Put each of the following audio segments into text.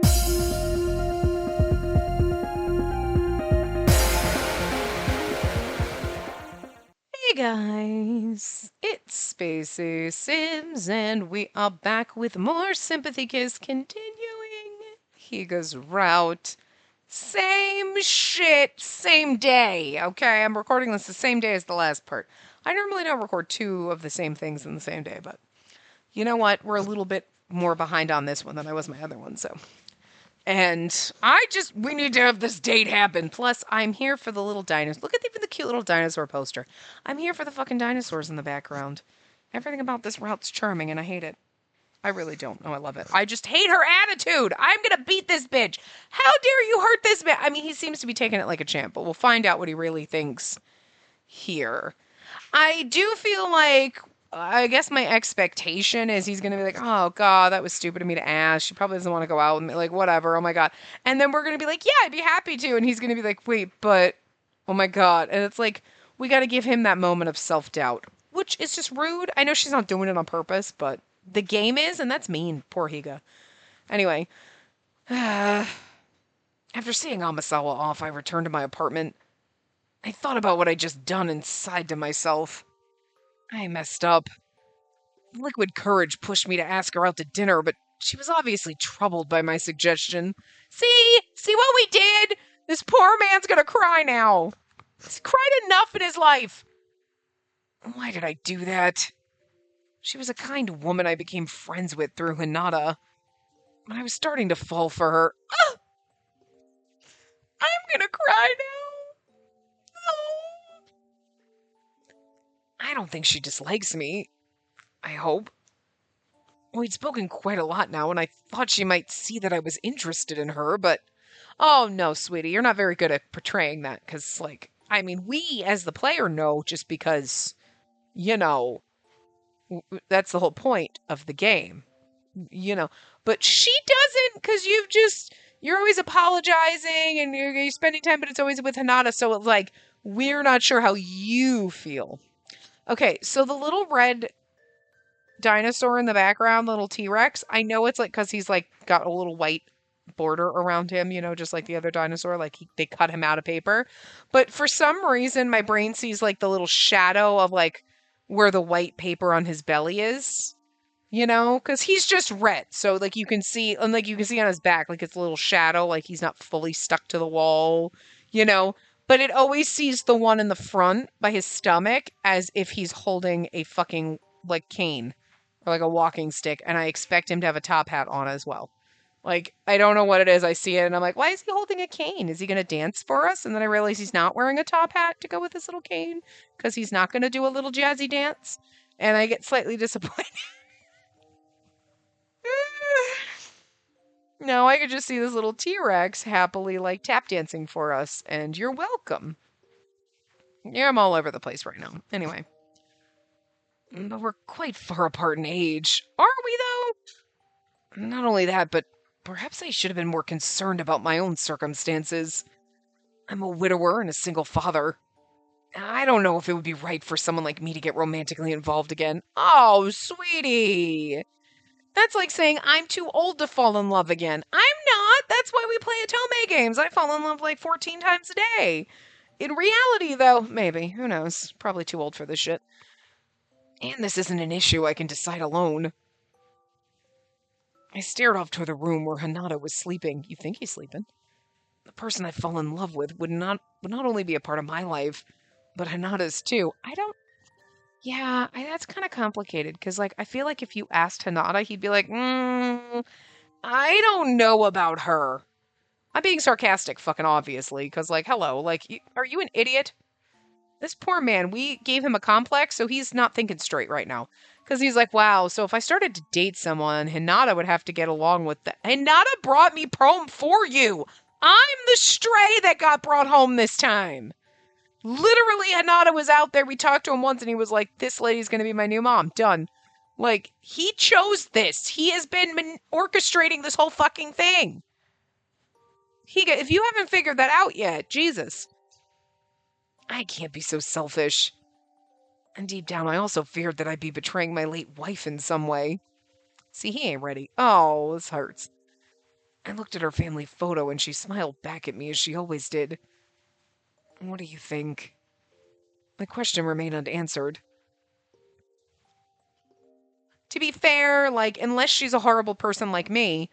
Hey guys, it's Spacey Sims, and we are back with more Sympathy Kiss continuing Higa's route. Same shit, same day, okay? I'm recording this the same day as the last part. I normally don't record two of the same things in the same day, but you know what? We're a little bit more behind on this one than I was my other one, so. And we need to have this date happen. Plus, I'm here for the little dinosaurs. Look at even the cute little dinosaur poster. I'm here for the fucking dinosaurs in the background. Everything about this route's charming, and I hate it. I really don't. Oh, I love it. I just hate her attitude. I'm gonna beat this bitch. How dare you hurt this man? I mean, he seems to be taking it like a champ, but we'll find out what he really thinks here. I do feel like I guess my expectation is he's gonna be like, oh god, that was stupid of me to ask. She probably doesn't want to go out with me, like whatever. Oh my god, and then we're gonna be like, yeah, I'd be happy to, and he's gonna be like, wait, but oh my god, and it's like we got to give him that moment of self doubt, which is just rude. I know she's not doing it on purpose, but the game is, and that's mean. Poor Higa. Anyway, after seeing Amasawa off, I returned to my apartment. I thought about what I'd just done and sighed to myself. I messed up. Liquid courage pushed me to ask her out to dinner, but she was obviously troubled by my suggestion. See what we did? This poor man's gonna cry now. He's cried enough in his life. Why did I do that? She was a kind woman I became friends with through Hinata. But I was starting to fall for her. Ah! I'm gonna cry now. Oh. I don't think she dislikes me. I hope. We'd spoken quite a lot now, and I thought she might see that I was interested in her, but... Oh, no, sweetie, you're not very good at portraying that, because, like, I mean, we, as the player, know just because, you know, that's the whole point of the game, you know. But she doesn't, because you're always apologizing, and you're spending time, but it's always with Hinata, so it's like, we're not sure how you feel. Okay, so the little red dinosaur in the background, little T-Rex, I know it's like because he's like got a little white border around him, you know, just like the other dinosaur, like they cut him out of paper. But for some reason, my brain sees like the little shadow of like where the white paper on his belly is, you know, because he's just red. So like you can see, and like you can see on his back, like it's a little shadow, like he's not fully stuck to the wall, you know. But it always sees the one in the front by his stomach as if he's holding a fucking like cane or like a walking stick, and I expect him to have a top hat on as well. Like, I don't know what it is. I see it and I'm like, why is he holding a cane? Is he going to dance for us? And then I realize he's not wearing a top hat to go with his little cane because he's not going to do a little jazzy dance. And I get slightly disappointed. No, I could just see this little T-Rex happily like tap dancing for us, and you're welcome. Yeah, I'm all over the place right now. Anyway. But we're quite far apart in age. Are we, though? Not only that, but perhaps I should have been more concerned about my own circumstances. I'm a widower and a single father. I don't know if it would be right for someone like me to get romantically involved again. Oh, sweetie. That's like saying I'm too old to fall in love again. I'm not. That's why we play Atome games. I fall in love like 14 times a day. In reality, though, maybe. Who knows? Probably too old for this shit. And this isn't an issue I can decide alone. I stared off toward the room where Hinata was sleeping. You think he's sleeping? The person I fall in love with would not only be a part of my life, but Hinata's too. That's kind of complicated, because, like, I feel like if you asked Hinata, he'd be like, I don't know about her. I'm being sarcastic, fucking obviously, because, like, hello, like, are you an idiot? This poor man, we gave him a complex, so he's not thinking straight right now. Because he's like, wow, so if I started to date someone, Hinata would have to get along with that. Hinata brought me home for you. I'm the stray that got brought home this time. Literally, Hinata was out there. We talked to him once, and he was like, this lady's going to be my new mom. Done. Like, he chose this. He has been orchestrating this whole fucking thing. If you haven't figured that out yet, Jesus. I can't be so selfish. And deep down, I also feared that I'd be betraying my late wife in some way. See, he ain't ready. Oh, this hurts. I looked at her family photo and she smiled back at me as she always did. What do you think? My question remained unanswered. To be fair, like, unless she's a horrible person like me,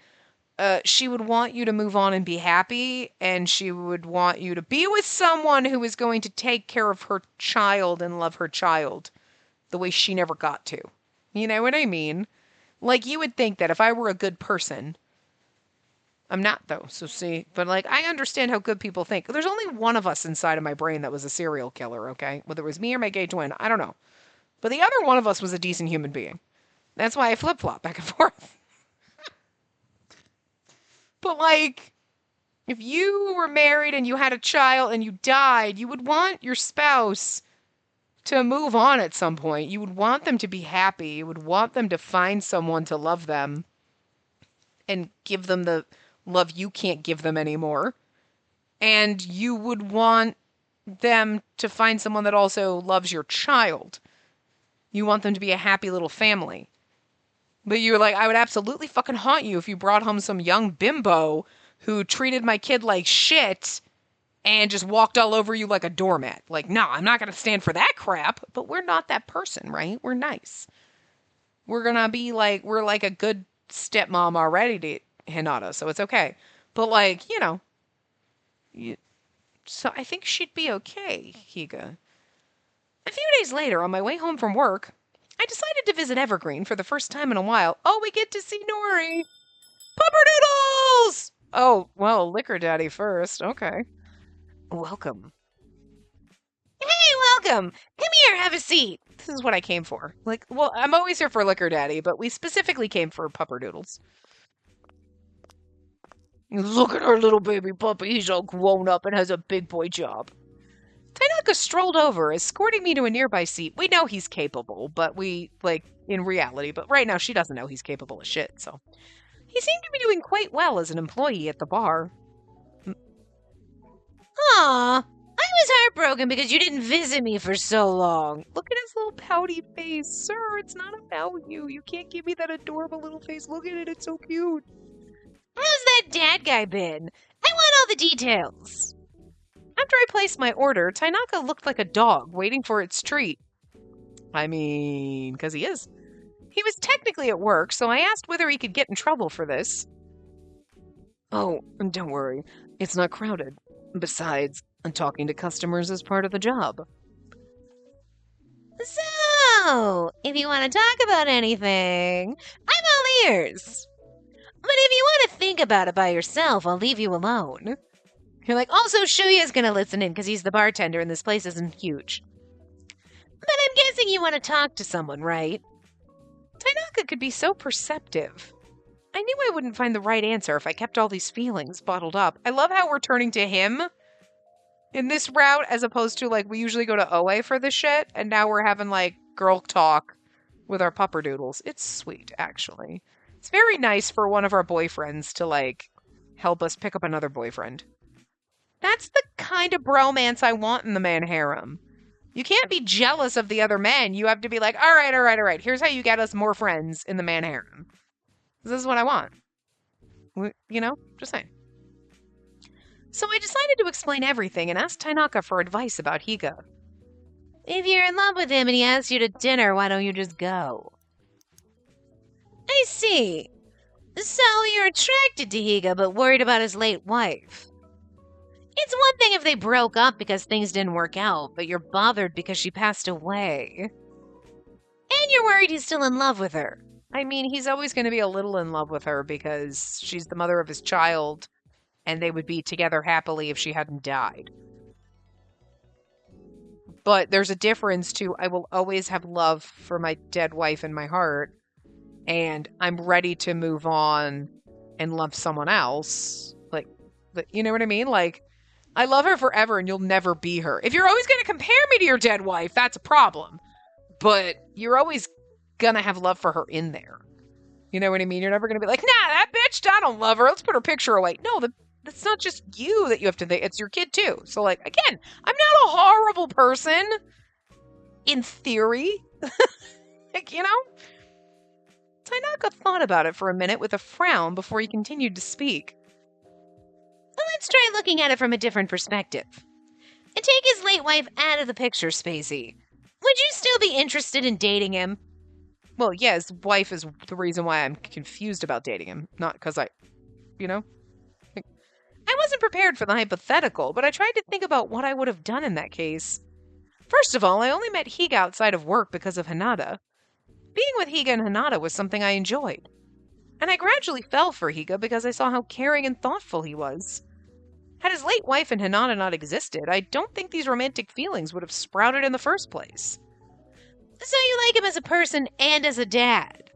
she would want you to move on and be happy, and she would want you to be with someone who is going to take care of her child and love her child the way she never got to. You know what I mean? Like, you would think that if I were a good person, I'm not though, so see, but like, I understand how good people think. There's only one of us inside of my brain that was a serial killer, okay? Whether it was me or my gay twin, I don't know. But the other one of us was a decent human being. That's why I flip-flop back and forth. But like, if you were married and you had a child and you died, you would want your spouse to move on at some point. You would want them to be happy. You would want them to find someone to love them and give them the love you can't give them anymore. And you would want them to find someone that also loves your child. You want them to be a happy little family. But you're like, I would absolutely fucking haunt you if you brought home some young bimbo who treated my kid like shit and just walked all over you like a doormat. Like, no, I'm not going to stand for that crap. But we're not that person, right? We're nice. We're going to be like, we're like a good stepmom already to Hinata, so it's okay. But like, you know, so I think she'd be okay, Higa. A few days later, on my way home from work, I decided to visit Evergreen for the first time in a while. Oh, we get to see Nori! Pupperdoodles! Oh, well, Liquor Daddy first. Okay. Welcome. Hey, welcome! Come here, have a seat. This is what I came for. Like, well, I'm always here for Liquor Daddy, but we specifically came for Pupperdoodles. Look at our little baby puppy. He's all grown up and has a big boy job. Tanaka strolled over, escorting me to a nearby seat. We know he's capable, but in reality, but right now she doesn't know he's capable of shit, so. He seemed to be doing quite well as an employee at the bar. Aw, I was heartbroken because you didn't visit me for so long. Look at his little pouty face. Sir, it's not about you. You can't give me that adorable little face. Look at it, it's so cute. How's that dad guy been? I want all the details. After I placed my order, Tainaka looked like a dog waiting for its treat. I mean, because he is. He was technically at work, so I asked whether he could get in trouble for this. Oh, don't worry. It's not crowded. Besides, talking to customers is part of the job. So, if you want to talk about anything, I'm all ears. But if you want to think about it by yourself, I'll leave you alone. You're like, also, Shuya's gonna listen in because he's the bartender and this place isn't huge. But I'm guessing you want to talk to someone, right? Tainaka could be so perceptive. I knew I wouldn't find the right answer if I kept all these feelings bottled up. I love how we're turning to him in this route as opposed to, like, we usually go to OA for this shit, and now we're having, like, girl talk with our pupperdoodles. It's sweet, actually. It's very nice for one of our boyfriends to, like, help us pick up another boyfriend. That's the kind of bromance I want in the man harem. You can't be jealous of the other men. You have to be like, all right. Here's how you get us more friends in the man harem. This is what I want. You know? Just saying. So I decided to explain everything and asked Tainaka for advice about Higa. If you're in love with him and he asks you to dinner, why don't you just go? I see. So you're attracted to Higa but worried about his late wife. It's one thing if they broke up because things didn't work out, but you're bothered because she passed away. And you're worried he's still in love with her. I mean, he's always going to be a little in love with her because she's the mother of his child, and they would be together happily if she hadn't died. But there's a difference to I will always have love for my dead wife in my heart, and I'm ready to move on and love someone else. Like, you know what I mean? Like, I love her forever and you'll never be her. If you're always going to compare me to your dead wife, that's a problem. But you're always going to have love for her in there. You know what I mean? You're never going to be like, nah, that bitch, I don't love her. Let's put her picture away. No, that's not just you that you have to think. It's your kid too. So like, again, I'm not a horrible person. In theory. Like, you know? Tainaka thought about it for a minute with a frown before he continued to speak. Let's try looking at it from a different perspective. And take his late wife out of the picture, Spacey. Would you still be interested in dating him? Well, yeah, his wife is the reason why I'm confused about dating him. Not because you know? I wasn't prepared for the hypothetical, but I tried to think about what I would have done in that case. First of all, I only met Higa outside of work because of Hinata. Being with Higa and Hinata was something I enjoyed. And I gradually fell for Higa because I saw how caring and thoughtful he was. Had his late wife and Hinata not existed, I don't think these romantic feelings would have sprouted in the first place. So you like him as a person and as a dad?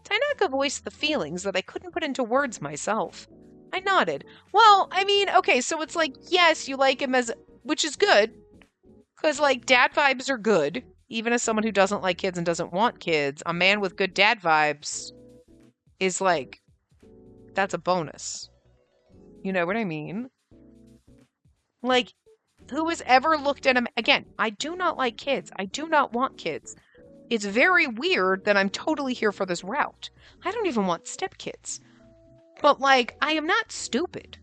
Tainaka voiced the feelings that I couldn't put into words myself. I nodded. Well, I mean, okay, so it's like, yes, you like him as, which is good. Because, like, dad vibes are good. Even as someone who doesn't like kids and doesn't want kids, a man with good dad vibes is like, that's a bonus. You know what I mean? Like, who has ever looked at him? Again, I do not like kids. I do not want kids. It's very weird that I'm totally here for this route. I don't even want stepkids. But, like, I am not stupid.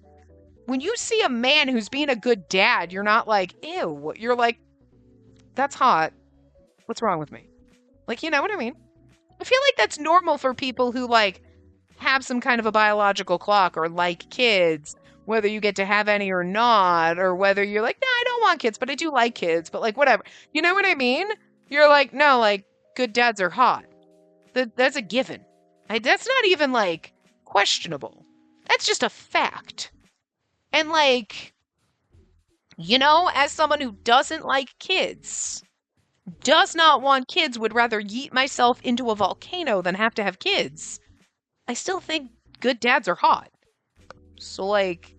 When you see a man who's being a good dad, you're not like, ew. You're like, that's hot. What's wrong with me? Like, you know what I mean? I feel like that's normal for people who, like, have some kind of a biological clock or like kids, whether you get to have any or not, or whether you're like, no, I don't want kids, but I do like kids, but, like, whatever. You know what I mean? You're like, no, like, good dads are hot. That's a given. That's not even, like, questionable. That's just a fact. And, like, you know, as someone who doesn't like kids, does not want kids, would rather yeet myself into a volcano than have to have kids, I still think good dads are hot. So, like,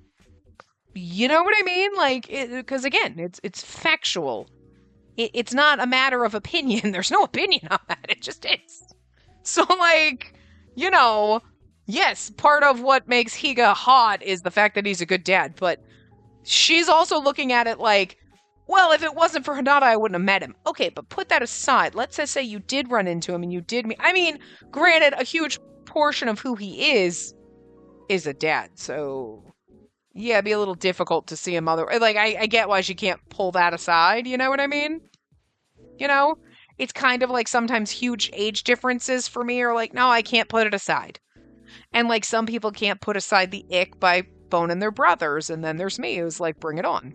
you know what I mean? Like, because again, it's factual. It's not a matter of opinion. There's no opinion on that. It just is. So, like, you know, yes, part of what makes Higa hot is the fact that he's a good dad, but she's also looking at it like, well, if it wasn't for Hinata, I wouldn't have met him. Okay, but put that aside. Let's just say you did run into him and you did meet. I mean, granted, a huge portion of who he is a dad, so yeah, it'd be a little difficult to see him like, I get why she can't pull that aside, you know what I mean? You know? It's kind of like sometimes huge age differences for me are like, no, I can't put it aside. And like some people can't put aside the ick by boning their brothers, and then there's me who's like, bring it on.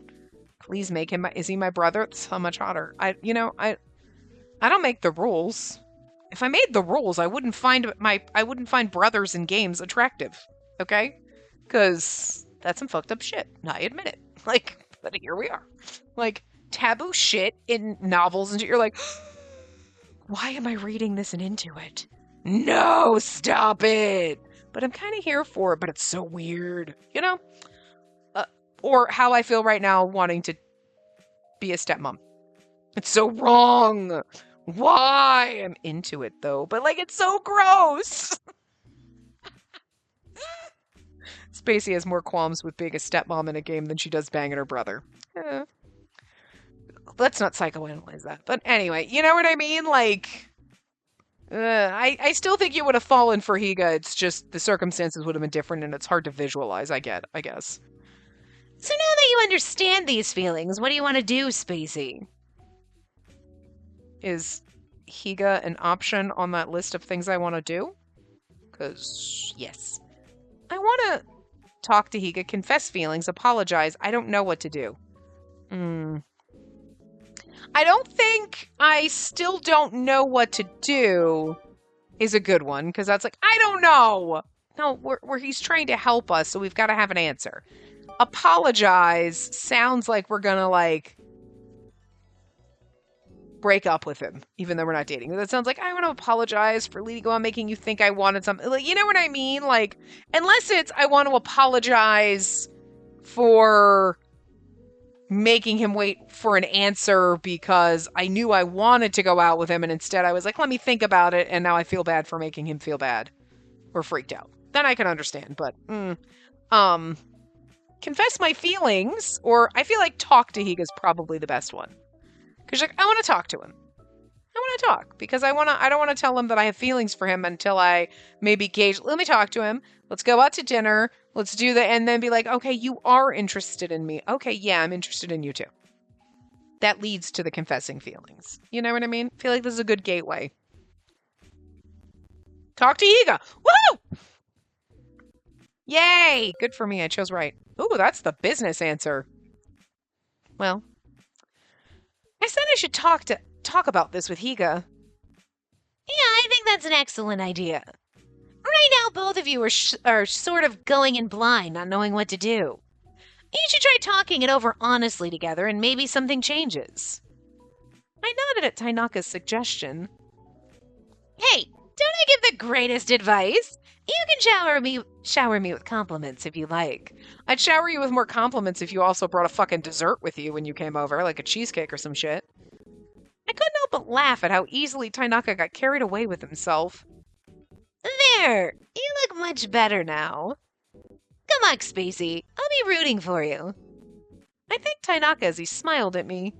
Please make him, is he my brother? It's so much hotter. I don't make the rules. If I made the rules, I wouldn't find brothers in games attractive. Okay? Because that's some fucked up shit. I admit it. Like, but here we are. Like, taboo shit in novels, and you're like, why am I reading this and into it? No, stop it! But I'm kind of here for it, but it's so weird. You know? Or how I feel right now wanting to be a stepmom. It's so wrong! Why? I'm into it, though. But, like, it's so gross! Spacey has more qualms with being a stepmom in a game than she does banging her brother. Let's not psychoanalyze that. But anyway, you know what I mean? Like, I still think you would have fallen for Higa. It's just the circumstances would have been different and it's hard to visualize, I guess. So now that you understand these feelings, what do you want to do, Spacey? Is Higa an option on that list of things I want to do? Because, yes. I want to talk to Higa, confess feelings, apologize. I don't know what to do. I don't think I still don't know what to do is a good one, because that's like, I don't know. No, where he's trying to help us, so we've got to have an answer. Apologize sounds like we're gonna, like, break up with him, even though we're not dating. That sounds like, I want to apologize for leading on making you think I wanted something. Like, you know what I mean? Like, unless it's, I want to apologize for making him wait for an answer because I knew I wanted to go out with him, and instead I was like, let me think about it, and now I feel bad for making him feel bad or freaked out. Then I can understand, but, confess my feelings, or I feel like talk to Higa is probably the best one. Because, like, I want to talk to him. I want to talk because I don't want to tell him that I have feelings for him until I maybe gauge. Let me talk to him. Let's go out to dinner. Let's do that and then be like, okay, you are interested in me. Okay, yeah, I'm interested in you too. That leads to the confessing feelings. You know what I mean? I feel like this is a good gateway. Talk to Higa. Woo! Yay! Good for me. I chose right. Ooh, that's the business answer. Well, I said I should talk about this with Higa. Yeah, I think that's an excellent idea. Right now, both of you are sort of going in blind, not knowing what to do. You should try talking it over honestly together, and maybe something changes. I nodded at Tainaka's suggestion. Hey, don't I give the greatest advice? You can shower me with compliments if you like. I'd shower you with more compliments if you also brought a fucking dessert with you when you came over, like a cheesecake or some shit. I couldn't help but laugh at how easily Tainaka got carried away with himself. There, you look much better now. Come on, Spacey, I'll be rooting for you. I thanked Tainaka as he smiled at me.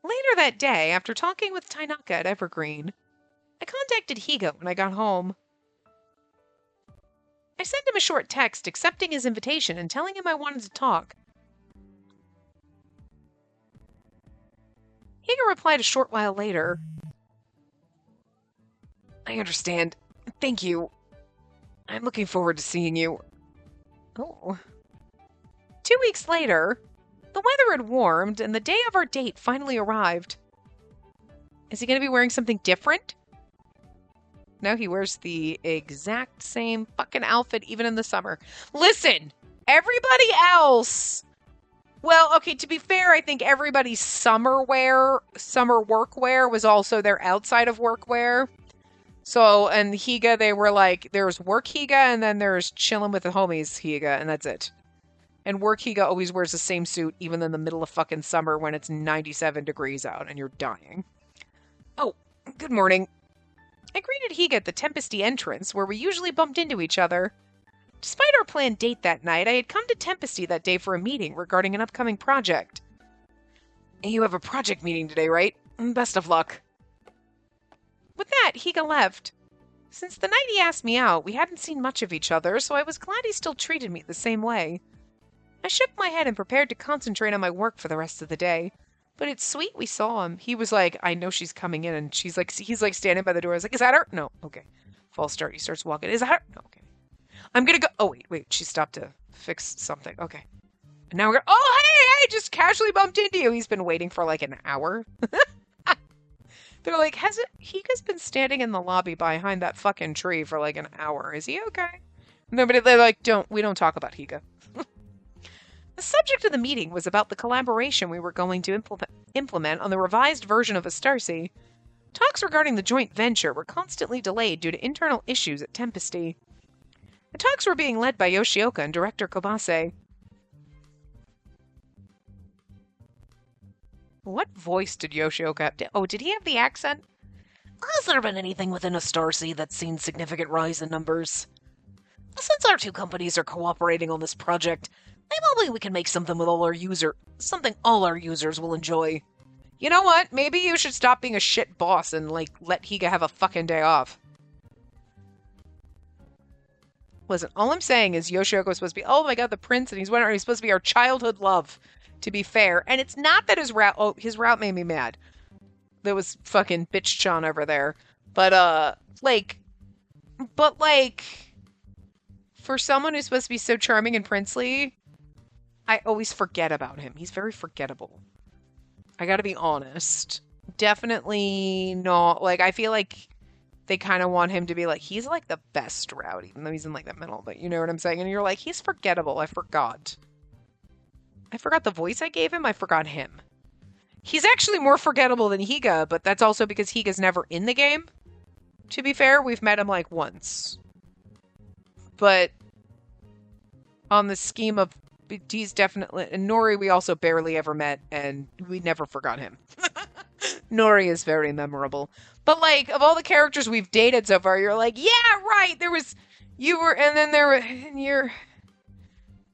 Later that day, after talking with Tainaka at Evergreen, I contacted Higa when I got home. I sent him a short text accepting his invitation and telling him I wanted to talk. Higa replied a short while later. I understand. Thank you. I'm looking forward to seeing you. Oh. 2 weeks later, the weather had warmed and the day of our date finally arrived. Is he going to be wearing something different? No, he wears the exact same fucking outfit even in the summer. Listen, everybody else... Well, okay, to be fair, I think everybody's summer workwear was also their outside of workwear. So, and Higa, they were like, there's work Higa and then there's chilling with the homies Higa, and that's it. And work Higa always wears the same suit even in the middle of fucking summer when it's 97 degrees out and you're dying. Oh, good morning. I greeted Higa at the Tempesty entrance where we usually bumped into each other. Despite our planned date that night, I had come to Tempesty that day for a meeting regarding an upcoming project. You have a project meeting today, right? Best of luck. With that, Higa left. Since the night he asked me out, we hadn't seen much of each other, so I was glad he still treated me the same way. I shook my head and prepared to concentrate on my work for the rest of the day. But it's sweet we saw him. He was like, I know she's coming in, and he's like standing by the door. I was like, is that her? No, okay. False start. He starts walking. Is that her? No, okay. I'm gonna go. Oh, wait. She stopped to fix something. Okay. And now we're gonna. Oh, hey, just casually bumped into you. He's been waiting for like an hour. They're like, Higa's been standing in the lobby behind that fucking tree for like an hour. Is he okay? They're like, we don't talk about Higa. The subject of the meeting was about the collaboration we were going to implement on the revised version of Astarcy. Talks regarding the joint venture were constantly delayed due to internal issues at Tempesty. The talks were being led by Yoshioka and director Kobase. What voice did Yoshioka have? Oh, did he have the accent? Has there been anything within Astarcy that's seen significant rise in numbers? Since our two companies are cooperating on this project, maybe we can make something all our users will enjoy. You know what? Maybe you should stop being a shit boss and, like, let Higa have a fucking day off. Listen, all I'm saying is Yoshioka was supposed to be, oh my god, the prince, and he's supposed to be our childhood love, to be fair. And it's not that his route made me mad. There was fucking bitch-chan over there. But, for someone who's supposed to be so charming and princely, I always forget about him. He's very forgettable. I gotta be honest. Definitely not, like, I feel like they kind of want him to be like, he's like the best route, even though he's in like the middle, but you know what I'm saying? And you're like, he's forgettable. I forgot the voice I gave him. I forgot him. He's actually more forgettable than Higa, but that's also because Higa's never in the game. To be fair, we've met him like once. But on the scheme of, he's definitely, and Nori we also barely ever met, and we never forgot him. Nori is very memorable. But, like, of all the characters we've dated so far, you're like, yeah, right, and then there were, your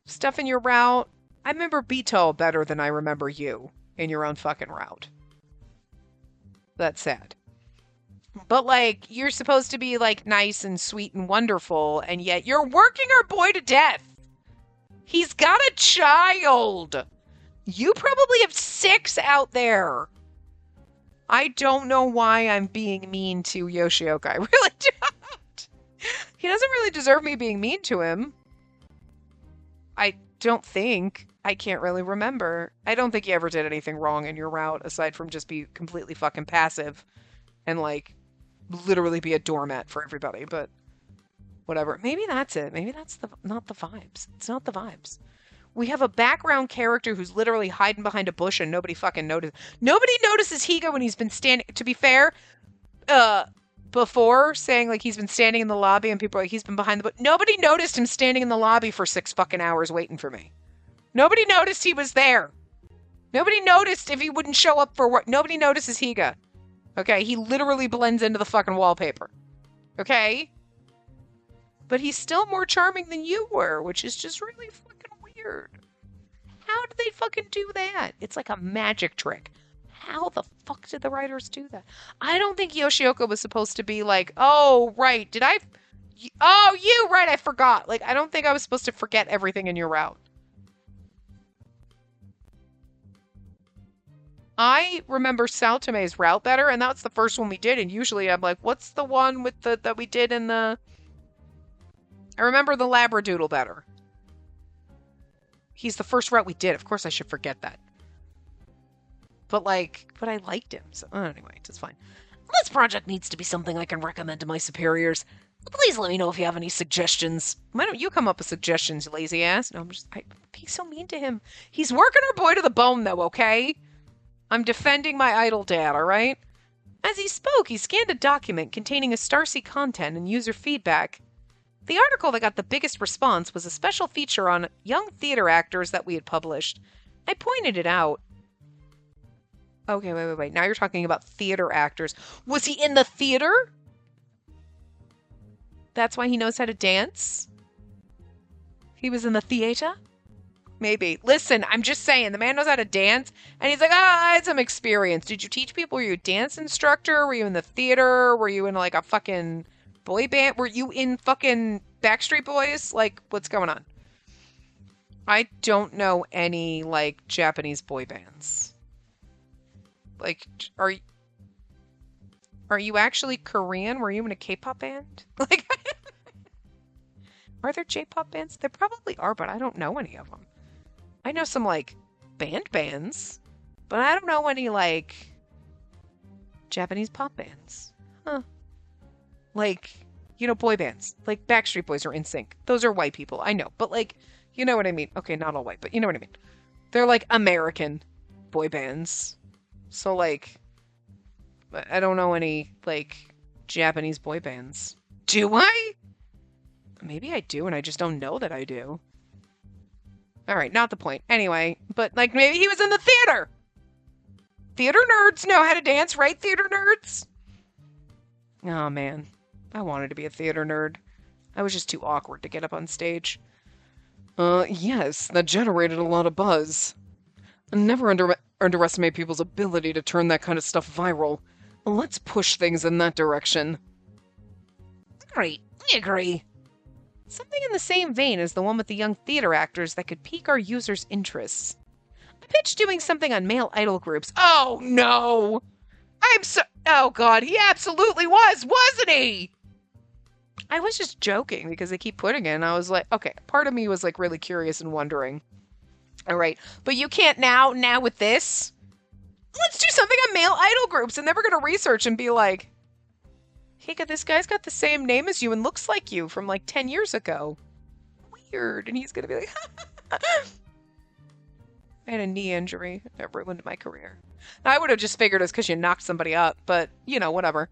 stuff in your route. I remember Beto better than I remember you in your own fucking route. That's sad. But like, you're supposed to be like nice and sweet and wonderful, and yet you're working our boy to death. He's got a child. You probably have 6 out there. I don't know why I'm being mean to Yoshioka. I really don't. He doesn't really deserve me being mean to him. I don't think. I can't really remember. I don't think you ever did anything wrong in your route aside from just be completely fucking passive and like literally be a doormat for everybody, but whatever. Maybe that's it. Maybe that's not the vibes. It's not the vibes. We have a background character who's literally hiding behind a bush and nobody fucking notices. Nobody notices Higa when he's been standing. To be fair, before saying like he's been standing in the lobby and people are like he's been behind the bush. Nobody noticed him standing in the lobby for 6 fucking hours waiting for me. Nobody noticed he was there. Nobody noticed if he wouldn't show up for work. Nobody notices Higa. Okay, he literally blends into the fucking wallpaper. Okay? But he's still more charming than you were, which is just really fucking weird. How did they fucking do that? It's like a magic trick. How the fuck did the writers do that? I don't think Yoshioka was supposed to be like, oh, right, did I... Oh, you, right, I forgot. Like, I don't think I was supposed to forget everything in your route. I remember Sao Tome's route better, and that's the first one we did, and usually I'm like, what's the one with the that we did in the... I remember the Labradoodle better. He's the first route we did. Of course I should forget that. But I liked him, so anyway, it's fine. This project needs to be something I can recommend to my superiors. Please let me know if you have any suggestions. Why don't you come up with suggestions, you lazy ass? No, I'm being so mean to him. He's working our boy to the bone, though, okay? I'm defending my idol dad, all right? As he spoke, he scanned a document containing a Starsea content and user feedback. The article that got the biggest response was a special feature on young theater actors that we had published. I pointed it out. Okay, wait. Now you're talking about theater actors. Was he in the theater? That's why he knows how to dance? He was in the theater? Maybe. Listen, I'm just saying, the man knows how to dance, and he's like, I had some experience. Did you teach people? Were you a dance instructor? Were you in the theater? Were you in, like, a fucking boy band? Were you in fucking Backstreet Boys? Like, what's going on? I don't know any, like, Japanese boy bands. Like, are you actually Korean? Were you in a K-pop band? Like, are there J-pop bands? There probably are, but I don't know any of them. I know some, like, bands, but I don't know any, like, Japanese pop bands. Huh. Like, you know, boy bands. Like, Backstreet Boys or NSYNC. Those are white people, I know. But, like, you know what I mean. Okay, not all white, but you know what I mean. They're, like, American boy bands. So, like, I don't know any, like, Japanese boy bands. Do I? Maybe I do, and I just don't know that I do. Alright, not the point. Anyway, but, like, maybe he was in the theater! Theater nerds know how to dance, right, theater nerds? Oh, man. I wanted to be a theater nerd. I was just too awkward to get up on stage. Yes, that generated a lot of buzz. Never underestimate people's ability to turn that kind of stuff viral. Let's push things in that direction. Great, I agree. Something in the same vein as the one with the young theater actors that could pique our users' interests. I pitched doing something on male idol groups. Oh, no! Oh, God, he absolutely wasn't he? I was just joking because they keep putting it, and I was like, okay, part of me was, like, really curious and wondering. All right, but you can't now with this? Let's do something on male idol groups, and then we're going to research and be like, Hika, this guy's got the same name as you and looks like you from like 10 years ago. Weird. And he's going to be like, I had a knee injury that ruined my career. I would have just figured it's because you knocked somebody up, but, you know, whatever.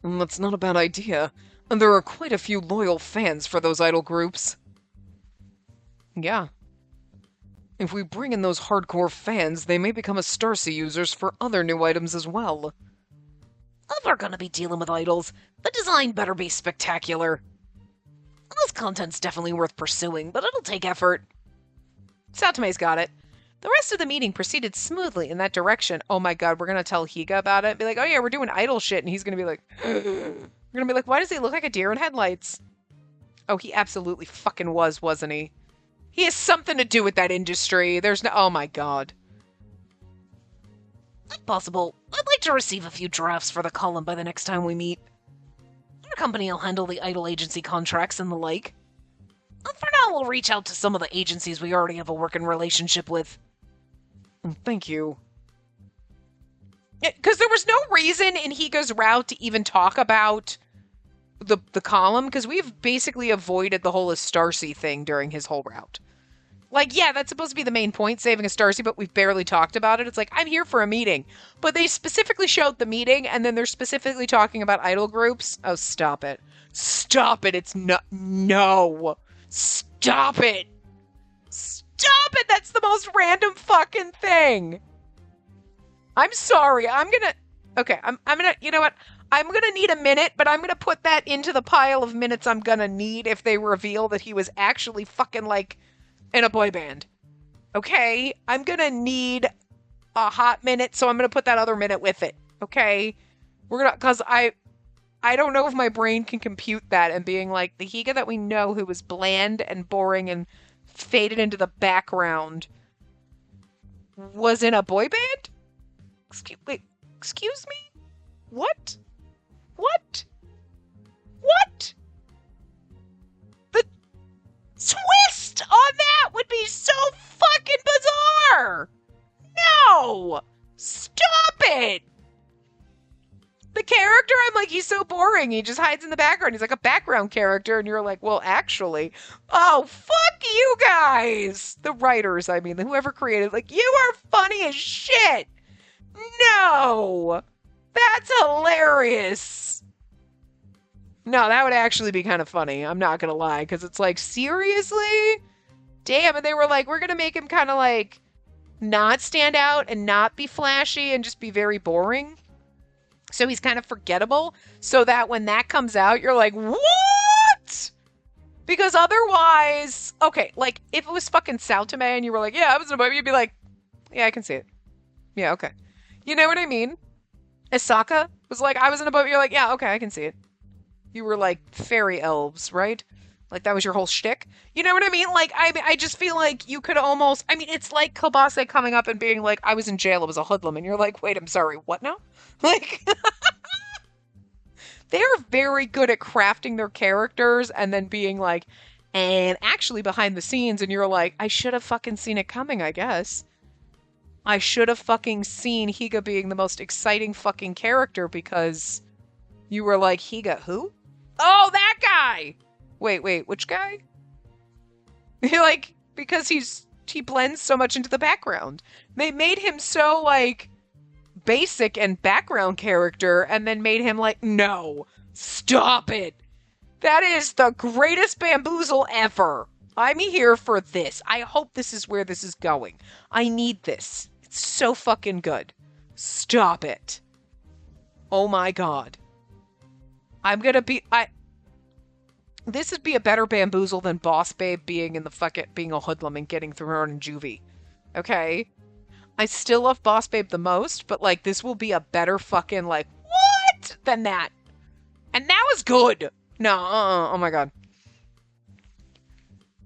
That's not a bad idea. And there are quite a few loyal fans for those idol groups. Yeah. If we bring in those hardcore fans, they may become a Starsea users for other new items as well. If we're gonna be dealing with idols, the design better be spectacular. This content's definitely worth pursuing, but it'll take effort. Satome's got it. The rest of the meeting proceeded smoothly in that direction. Oh my god, we're gonna tell Higa about it. Be like, oh yeah, we're doing idol shit, and he's gonna be like, we're gonna be like, why does he look like a deer in headlights? Oh, he absolutely fucking was, wasn't he? He has something to do with that industry. There's no. Oh my god. If possible, I'd like to receive a few drafts for the column by the next time we meet. Our company will handle the idol agency contracts and the like. For now, we'll reach out to some of the agencies we already have a working relationship with. Thank you. Because there was no reason in Higa's route to even talk about the column, because we've basically avoided the whole Astarcy thing during his whole route. Like, yeah, that's supposed to be the main point, saving Astarcy, but we've barely talked about it. It's like, I'm here for a meeting. But they specifically showed the meeting, and then they're specifically talking about idol groups. Oh, stop it. Stop it. It's no. No. Stop it. Stop it. That's the most random fucking thing. I'm sorry. Okay, I'm gonna, you know what? I'm gonna need a minute, but I'm gonna put that into the pile of minutes I'm gonna need if they reveal that he was actually fucking, like, in a boy band. Okay? I'm gonna need a hot minute, so I'm gonna put that other minute with it. Okay? Cause I don't know if my brain can compute that, and being like, the Higa that we know who was bland and boring and faded into the background was in a boy band? Excuse me? What? What? What? The twist on that would be so fucking bizarre! No! Stop it! The character, I'm like, he's so boring. He just hides in the background. He's like a background character, and you're like, well, actually, oh, fuck you guys! The writers, I mean, whoever created, like, you are funny as shit! No! That's hilarious! No, that would actually be kind of funny. I'm not gonna lie, because it's like, seriously? Damn, and they were like, we're gonna make him kind of like not stand out and not be flashy and just be very boring. So he's kind of forgettable, so that when that comes out, you're like, what? Because otherwise, okay, like, if it was fucking Saltame and you were like, yeah, I was in a movie, you'd be like, yeah, I can see it. Yeah, okay. You know what I mean? Isaka was like, I was in a boat, you're like, yeah, okay, I can see it. You were like fairy elves, right? Like, that was your whole shtick. You know what I mean? Like, I just feel like you could almost, I mean, it's like Kobase coming up and being like, I was in jail, it was a hoodlum, and you're like, wait, I'm sorry, what now? Like, they're very good at crafting their characters and then being like, and actually behind the scenes, and you're like, I should have fucking seen it coming, I guess. I should have fucking seen Higa being the most exciting fucking character, because you were like, Higa, who? Oh, that guy! Wait, which guy? Like, because he blends so much into the background. They made him so, like, basic and background character, and then made him like, no, stop it. That is the greatest bamboozle ever. I'm here for this. I hope this is where this is going. I need this. It's so fucking good. Stop it. Oh my god. This would be a better bamboozle than Boss Babe being in the being a hoodlum and getting thrown in juvie. Okay? I still love Boss Babe the most, but, like, this will be a better fucking, like, what? Than that. And that was good. No, oh my god.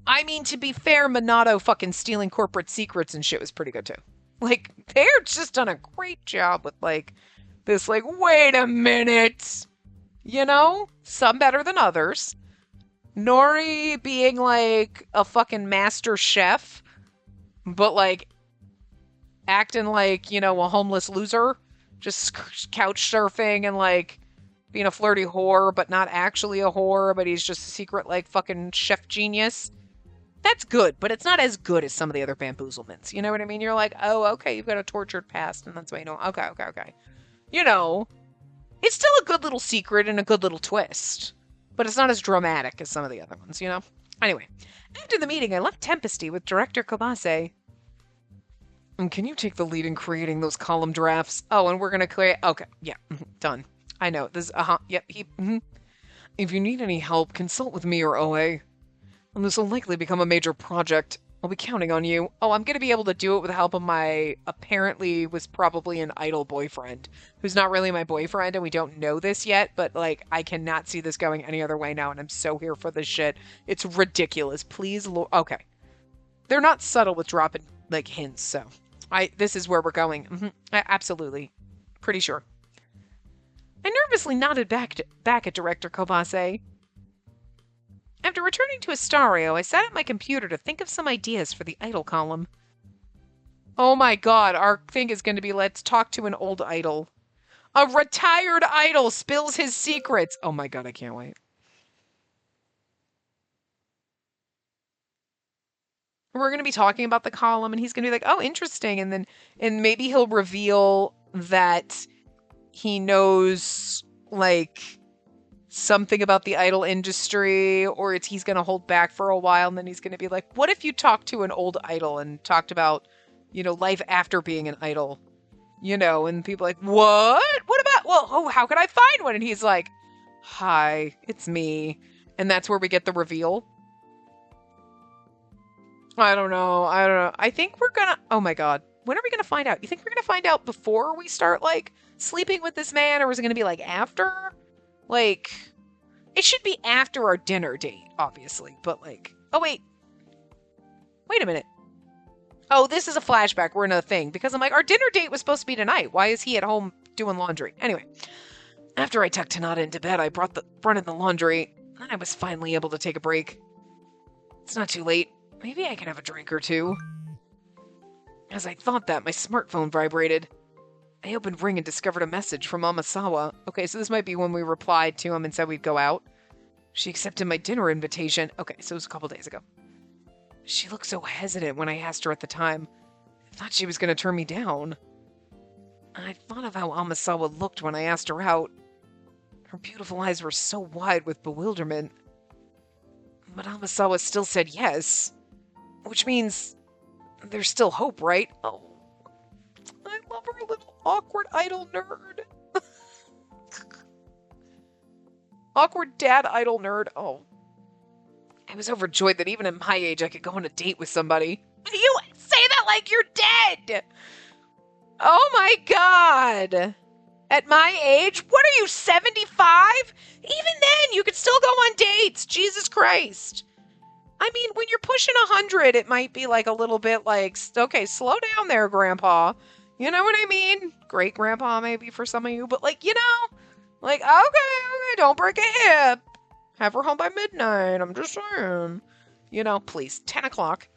I mean, to be fair, Minato fucking stealing corporate secrets and shit was pretty good, too. Like, they're just done a great job with, like, this, like, wait a minute. You know? Some better than others. Nori being, like, a fucking master chef, but, like, acting like, you know, a homeless loser, just couch surfing and, like, being a flirty whore, but not actually a whore, but he's just a secret, like, fucking chef genius. That's good, but it's not as good as some of the other bamboozlements. You know what I mean? You're like, oh, okay, you've got a tortured past, and that's why you know, okay. You know, it's still a good little secret and a good little twist, but it's not as dramatic as some of the other ones, you know? Anyway, after the meeting, I left Tempesty with Director Kobase. And can you take the lead in creating those column drafts? Oh, and we're gonna create, okay, yeah, done. I know, this, yep, If you need any help, consult with me or OA. And this will likely become a major project. I'll be counting on you. Oh, I'm going to be able to do it with the help of my apparently was probably an idol boyfriend who's not really my boyfriend and we don't know this yet, but like I cannot see this going any other way now and I'm so here for this shit. It's ridiculous. Please, okay. They're not subtle with dropping like hints, so this is where we're going. Absolutely. Pretty sure. I nervously nodded back at Director Kobase. After returning to Astario, I sat at my computer to think of some ideas for the idol column. Oh my god, our thing is going to be let's talk to an old idol. A retired idol spills his secrets. Oh my god, I can't wait. We're going to be talking about the column and he's going to be like, "Oh, interesting." And maybe he'll reveal that he knows like something about the idol industry, or he's going to hold back for a while and then he's going to be like, "What if you talked to an old idol and talked about, life after being an idol?" And people are like, "What? What about, well, oh, how can I find one?" And he's like, "Hi, it's me." And that's where we get the reveal. I don't know. I think we're gonna, oh my god. When are we gonna find out? You think we're gonna find out before we start, like, sleeping with this man, or is it gonna be, like, after? Like, it should be after our dinner date, obviously, but, like, oh, wait. Wait a minute. Oh, this is a flashback. We're in a thing, because I'm like, our dinner date was supposed to be tonight. Why is he at home doing laundry? Anyway, after I tucked Tanada into bed, I brought in the laundry, and I was finally able to take a break. It's not too late. Maybe I can have a drink or two. As I thought that, my smartphone vibrated. I opened Ring and discovered a message from Amasawa. Okay, so this might be when we replied to him and said we'd go out. She accepted my dinner invitation. Okay, so it was a couple days ago. She looked so hesitant when I asked her at the time. I thought she was going to turn me down. I thought of how Amasawa looked when I asked her out. Her beautiful eyes were so wide with bewilderment. But Amasawa still said yes. Which means there's still hope, right? Oh, I love her little awkward idol nerd. Awkward dad idol nerd. Oh. I was overjoyed that even at my age I could go on a date with somebody. You say that like you're dead! Oh my god! At my age? What are you, 75? Even then, you could still go on dates. Jesus Christ. I mean, when you're pushing 100, it might be like a little bit like, okay, slow down there, Grandpa. You know what I mean? Great Grandpa, maybe, for some of you. But, like, like, okay, don't break a hip. Have her home by midnight. I'm just saying. Please, 10 o'clock.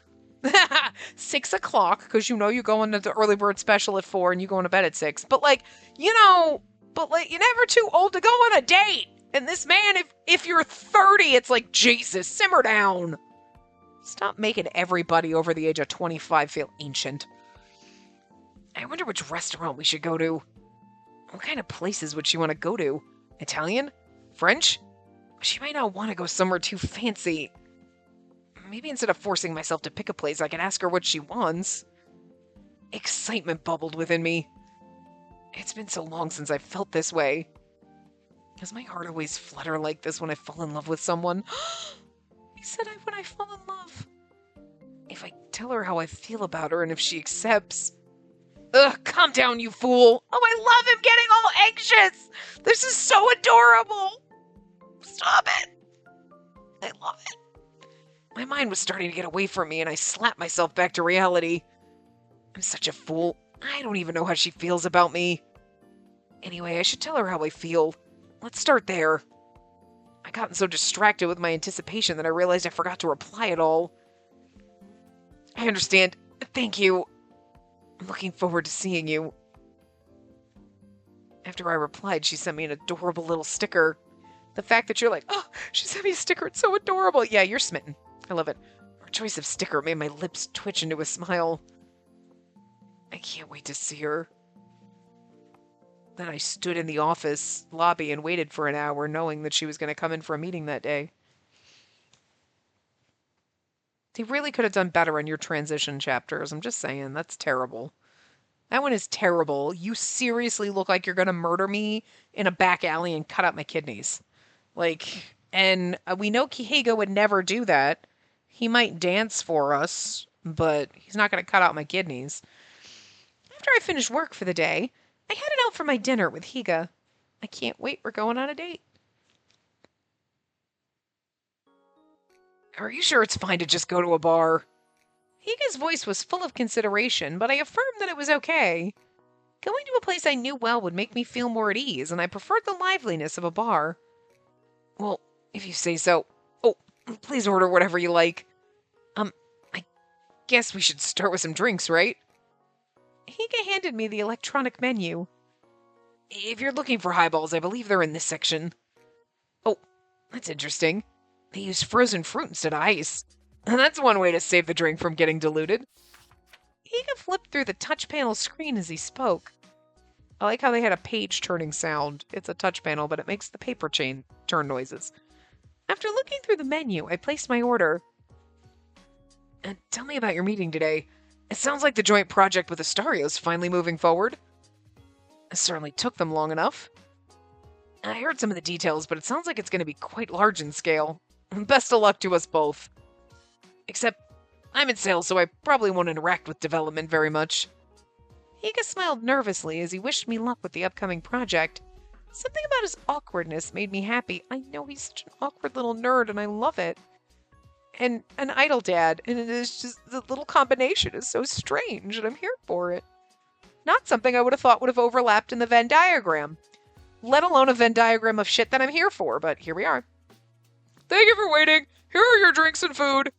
6 o'clock, because you go into the early bird special at 4 and you go to bed at 6. But, like, you're never too old to go on a date. And this man, if you're 30, it's like, Jesus, simmer down. Stop making everybody over the age of 25 feel ancient. I wonder which restaurant we should go to. What kind of places would she want to go to? Italian? French? She might not want to go somewhere too fancy. Maybe instead of forcing myself to pick a place, I can ask her what she wants. Excitement bubbled within me. It's been so long since I felt this way. Does my heart always flutter like this when I fall in love with someone? I said when I fall in love. If I tell her how I feel about her and if she accepts... Ugh, calm down, you fool. Oh, I love him getting all anxious. This is so adorable. Stop it. I love it. My mind was starting to get away from me and I slapped myself back to reality. I'm such a fool. I don't even know how she feels about me. Anyway, I should tell her how I feel. Let's start there. I gotten so distracted with my anticipation that I realized I forgot to reply at all. I understand. Thank you. I'm looking forward to seeing you. After I replied, she sent me an adorable little sticker. The fact that you're like, oh, she sent me a sticker, it's so adorable. Yeah, you're smitten. I love it. Her choice of sticker made my lips twitch into a smile. I can't wait to see her. Then I stood in the office lobby and waited for an hour, knowing that she was going to come in for a meeting that day. They really could have done better on your transition chapters. I'm just saying, that's terrible. That one is terrible. You seriously look like you're going to murder me in a back alley and cut out my kidneys. And we know Kiheiga would never do that. He might dance for us but he's not going to cut out my kidneys. After I finish work for the day, I headed out for my dinner with Higa. I can't wait, we're going on a date. Are you sure it's fine to just go to a bar? Higa's voice was full of consideration, but I affirmed that it was okay. Going to a place I knew well would make me feel more at ease, and I preferred the liveliness of a bar. Well, if you say so. Oh, please order whatever you like. I guess we should start with some drinks, right? Higa handed me the electronic menu. If you're looking for highballs, I believe they're in this section. Oh, that's interesting. They use frozen fruit instead of ice. That's one way to save the drink from getting diluted. Higa flipped through the touch panel screen as he spoke. I like how they had a page-turning sound. It's a touch panel, but it makes the paper chain turn noises. After looking through the menu, I placed my order. And tell me about your meeting today. It sounds like the joint project with Astario's finally moving forward. It certainly took them long enough. I heard some of the details, but it sounds like it's going to be quite large in scale. Best of luck to us both. Except, I'm in sales, so I probably won't interact with development very much. Higa smiled nervously as he wished me luck with the upcoming project. Something about his awkwardness made me happy. I know he's such an awkward little nerd, and I love it. And an idol dad, and it is just, the little combination is so strange, and I'm here for it. Not something I would have thought would have overlapped in the Venn diagram, let alone a Venn diagram of shit that I'm here for, but here we are. Thank you for waiting. Here are your drinks and food.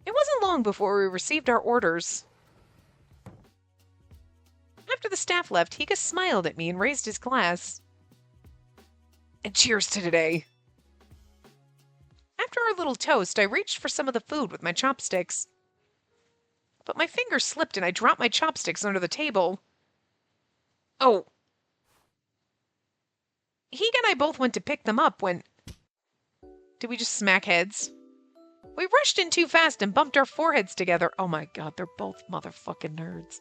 It wasn't long before we received our orders. After the staff left, Higa smiled at me and raised his glass. And cheers to today. After our little toast, I reached for some of the food with my chopsticks. But my finger slipped and I dropped my chopsticks under the table. Oh. Higa and I both went to pick them up when... Did we just smack heads? We rushed in too fast and bumped our foreheads together. Oh my god, they're both motherfucking nerds.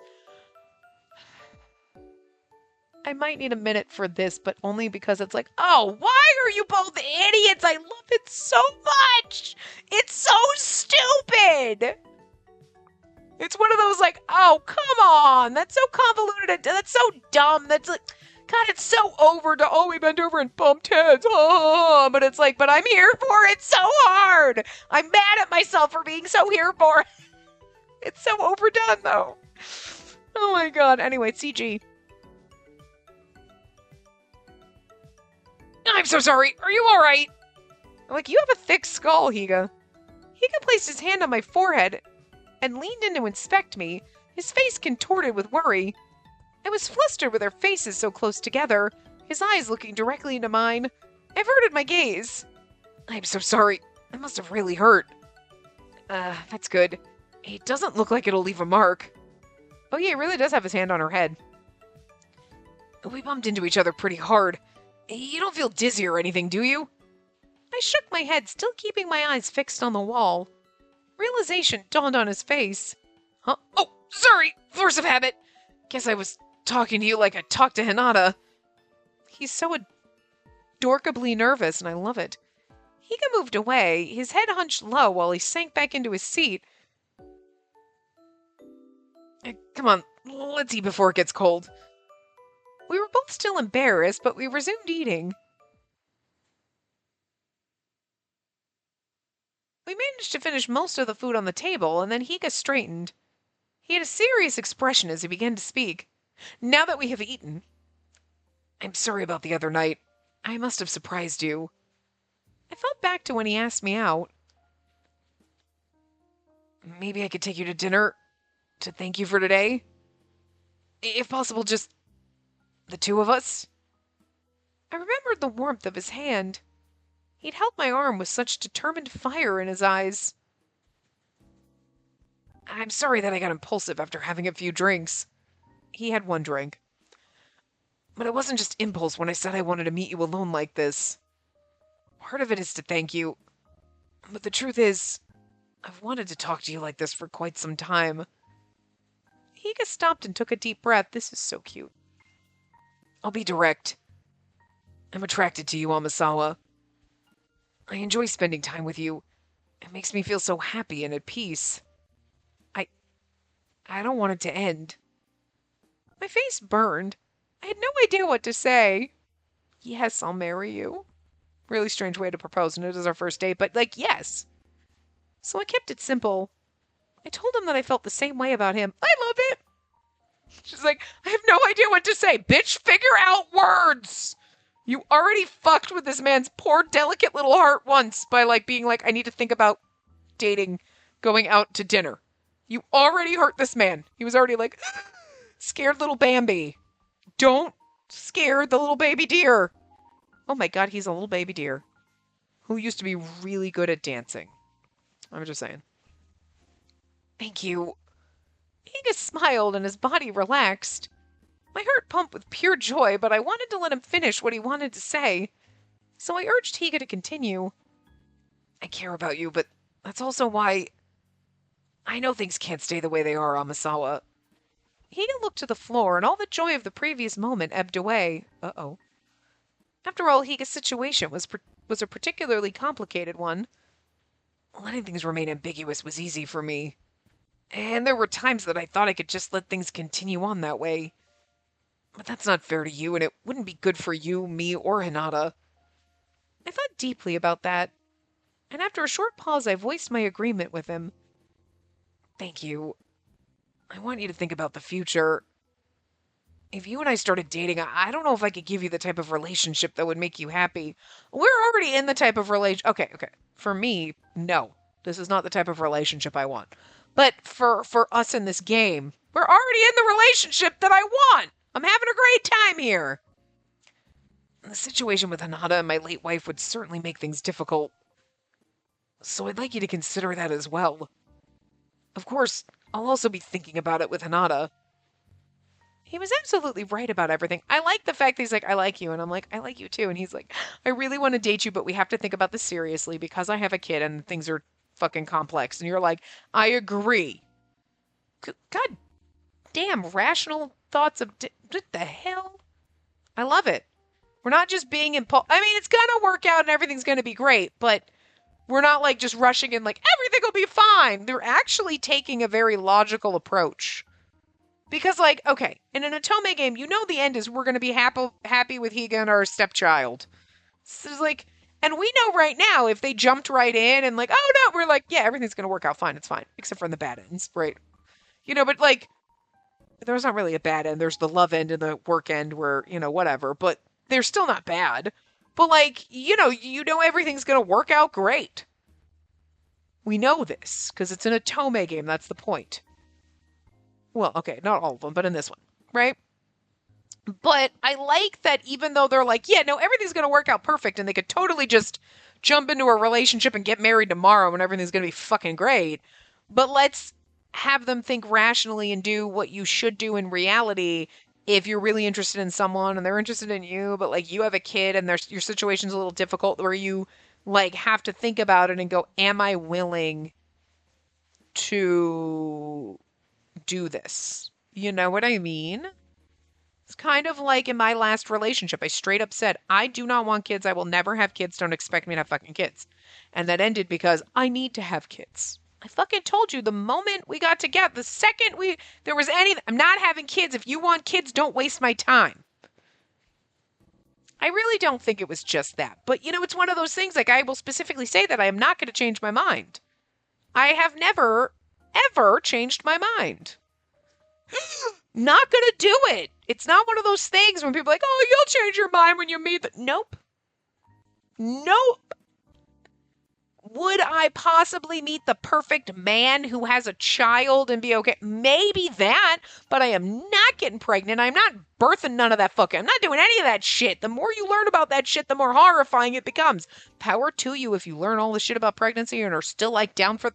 I might need a minute for this, but only because it's like, oh, why are you both idiots? I love it so much. It's so stupid. It's one of those like, oh, come on. That's so convoluted. That's so dumb. That's like, God, it's so over to, oh, we bent over and bumped heads. Oh, but it's like, but I'm here for it so hard. I'm mad at myself for being so here for it. It's so overdone, though. Oh, my God. Anyway, CG. I'm so sorry. Are you all right? Like, you have a thick skull, Higa. Higa placed his hand on my forehead and leaned in to inspect me, his face contorted with worry. I was flustered with our faces so close together, his eyes looking directly into mine. I averted my gaze. I'm so sorry. That must have really hurt. That's good. It doesn't look like it'll leave a mark. Oh yeah, he really does have his hand on her head. We bumped into each other pretty hard. You don't feel dizzy or anything, do you? I shook my head, still keeping my eyes fixed on the wall. Realization dawned on his face. Huh? Oh, sorry! Force of habit! Guess I was talking to you like I talked to Hinata. He's so adorkably nervous, and I love it. Higa moved away, his head hunched low while he sank back into his seat. Come on, let's eat before it gets cold. We were both still embarrassed, but we resumed eating. We managed to finish most of the food on the table, and then Higa straightened. He had a serious expression as he began to speak. Now that we have eaten... I'm sorry about the other night. I must have surprised you. I thought back to when he asked me out. Maybe I could take you to dinner to thank you for today? If possible, just the two of us? I remembered the warmth of his hand. He'd held my arm with such determined fire in his eyes. I'm sorry that I got impulsive after having a few drinks. He had one drink. But it wasn't just impulse when I said I wanted to meet you alone like this. Part of it is to thank you. But the truth is, I've wanted to talk to you like this for quite some time. Higa stopped and took a deep breath. This is so cute. I'll be direct. I'm attracted to you, Amasawa. I enjoy spending time with you, It makes me feel so happy and at peace. I I don't want it to end. My face burned. I had no idea what to say. Yes, I'll marry you. Really strange way to propose, and it is our first date, but like, yes. So I kept it simple. I told him that I felt the same way about him. I love it. She's like, I have no idea what to say. Bitch, figure out words. You already fucked with this man's poor, delicate little heart once by like being like, I need to think about dating, going out to dinner. You already hurt this man. He was already like, scared little Bambi. Don't scare the little baby deer. Oh my God, he's a little baby deer who used to be really good at dancing. I'm just saying. Thank you. Higa smiled and his body relaxed. My heart pumped with pure joy, but I wanted to let him finish what he wanted to say. So I urged Higa to continue. I care about you, but that's also why I know things can't stay the way they are, Amasawa. Higa looked to the floor, and all the joy of the previous moment ebbed away. Uh-oh. After all, Higa's situation was a particularly complicated one. Letting things remain ambiguous was easy for me. And there were times that I thought I could just let things continue on that way. But that's not fair to you, and it wouldn't be good for you, me, or Hinata. I thought deeply about that, and after a short pause, I voiced my agreement with him. Thank you. I want you to think about the future. If you and I started dating, I don't know if I could give you the type of relationship that would make you happy. We're already in the type of relation. Okay. For me, no. This is not the type of relationship I want. But for us in this game, we're already in the relationship that I want. I'm having a great time here. The situation with Hinata and my late wife would certainly make things difficult. So I'd like you to consider that as well. Of course, I'll also be thinking about it with Hinata. He was absolutely right about everything. I like the fact that he's like, I like you. And I'm like, I like you too. And he's like, I really want to date you, but we have to think about this seriously because I have a kid and things are fucking complex. And you're like, I agree. God damn, rational thoughts of what the hell? I love it. We're not just being I mean, it's gonna work out and everything's gonna be great, but we're not like just rushing in like everything will be fine. They're actually taking a very logical approach. Because like, okay, in an Otome game, you know the end is we're gonna be happy with Higa and our stepchild. So it's like, and we know right now if they jumped right in and like, oh no, we're like, yeah, everything's gonna work out fine, it's fine, except for in the bad ends, right? But like, there's not really a bad end. There's the love end and the work end where, whatever, but they're still not bad. But like, you know everything's going to work out great. We know this because it's an Otome game. That's the point. Well, okay, not all of them, but in this one, right? But I like that even though they're like, yeah, no, everything's going to work out perfect and they could totally just jump into a relationship and get married tomorrow and everything's going to be fucking great. But let's have them think rationally and do what you should do in reality if you're really interested in someone and they're interested in you, but like you have a kid and your situation's a little difficult where you like have to think about it and go, am I willing to do this? You know what I mean? It's kind of like in my last relationship. I straight up said, I do not want kids. I will never have kids. Don't expect me to have fucking kids. And that ended because I need to have kids. I fucking told you the moment we got together, the second there was I'm not having kids. If you want kids, don't waste my time. I really don't think it was just that. But, it's one of those things, like I will specifically say that I am not going to change my mind. I have never, ever changed my mind. Not going to do it. It's not one of those things when people are like, oh, you'll change your mind when you meet the... Nope. Would I possibly meet the perfect man who has a child and be okay? Maybe that, but I am not getting pregnant. I'm not birthing none of that fucking. I'm not doing any of that shit. The more you learn about that shit, the more horrifying it becomes. Power to you if you learn all the shit about pregnancy and are still like down for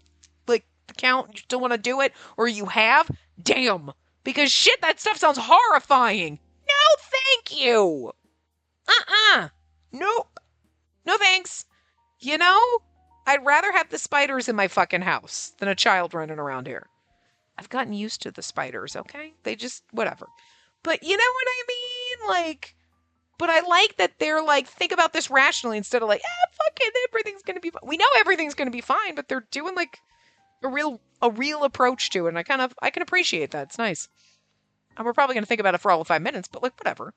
like the count and you still want to do it, or you have. Damn. Because shit, that stuff sounds horrifying. No, thank you. Nope. No thanks. I'd rather have the spiders in my fucking house than a child running around here. I've gotten used to the spiders, okay? They just, whatever. But you know what I mean? Like, but I like that they're like, think about this rationally instead of like, fuck okay, everything's gonna be fine. We know everything's gonna be fine, but they're doing like a real approach to it, and I can appreciate that. It's nice. And we're probably gonna think about it for all of 5 minutes, but like whatever.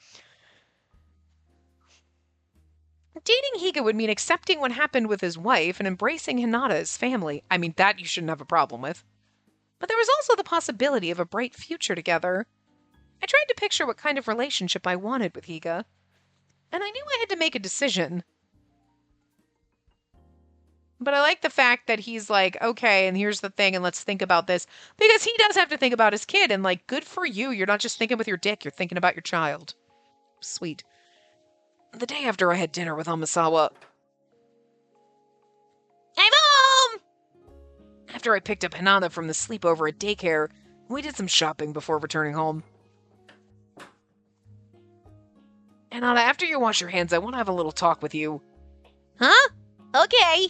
Dating Higa would mean accepting what happened with his wife and embracing Hinata as family. I mean, that you shouldn't have a problem with. But there was also the possibility of a bright future together. I tried to picture what kind of relationship I wanted with Higa, and I knew I had to make a decision. But I like the fact that he's like, okay, and here's the thing, and let's think about this. Because he does have to think about his kid, and like, good for you. You're not just thinking with your dick, you're thinking about your child. Sweet. The day after I had dinner with Amasawa, I'm home! after I picked up Hinata from the sleepover at daycare, we did some shopping before returning home. Hinata, after you wash your hands, I want to have a little talk with you. Huh? Okay.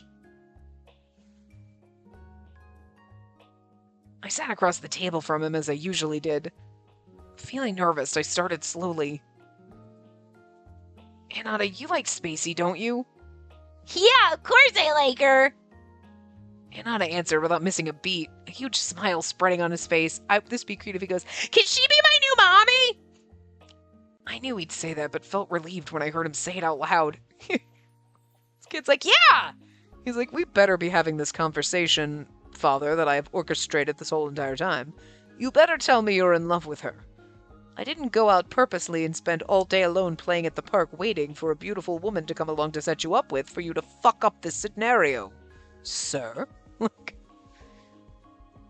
I sat across the table from him as I usually did. Feeling nervous, I started slowly. Hinata, you like Spacey, don't you? Yeah, of course I like her. Hinata answered without missing a beat, a huge smile spreading on his face. This be cute if he goes, Can she be my new mommy? I knew he'd say that, but felt relieved when I heard him say it out loud. This kid's like, yeah! He's like, we better be having this conversation, father, that I have orchestrated this whole entire time. You better tell me you're in love with her. I didn't go out purposely and spend all day alone playing at the park waiting for a beautiful woman to come along to set you up with for you to fuck up this scenario. Sir?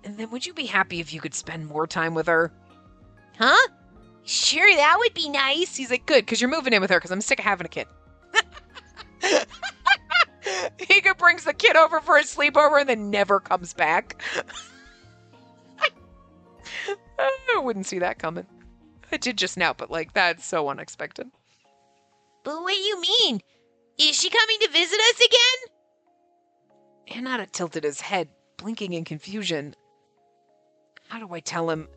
And then would you be happy if you could spend more time with her? Huh? Sure, that would be nice. He's like, good, because you're moving in with her because I'm sick of having a kid. Higa brings the kid over for a sleepover and then never comes back. I wouldn't see that coming. I did just now, but like, that's so unexpected. But what do you mean? Is she coming to visit us again? Hinata tilted his head, blinking in confusion. How do I tell him?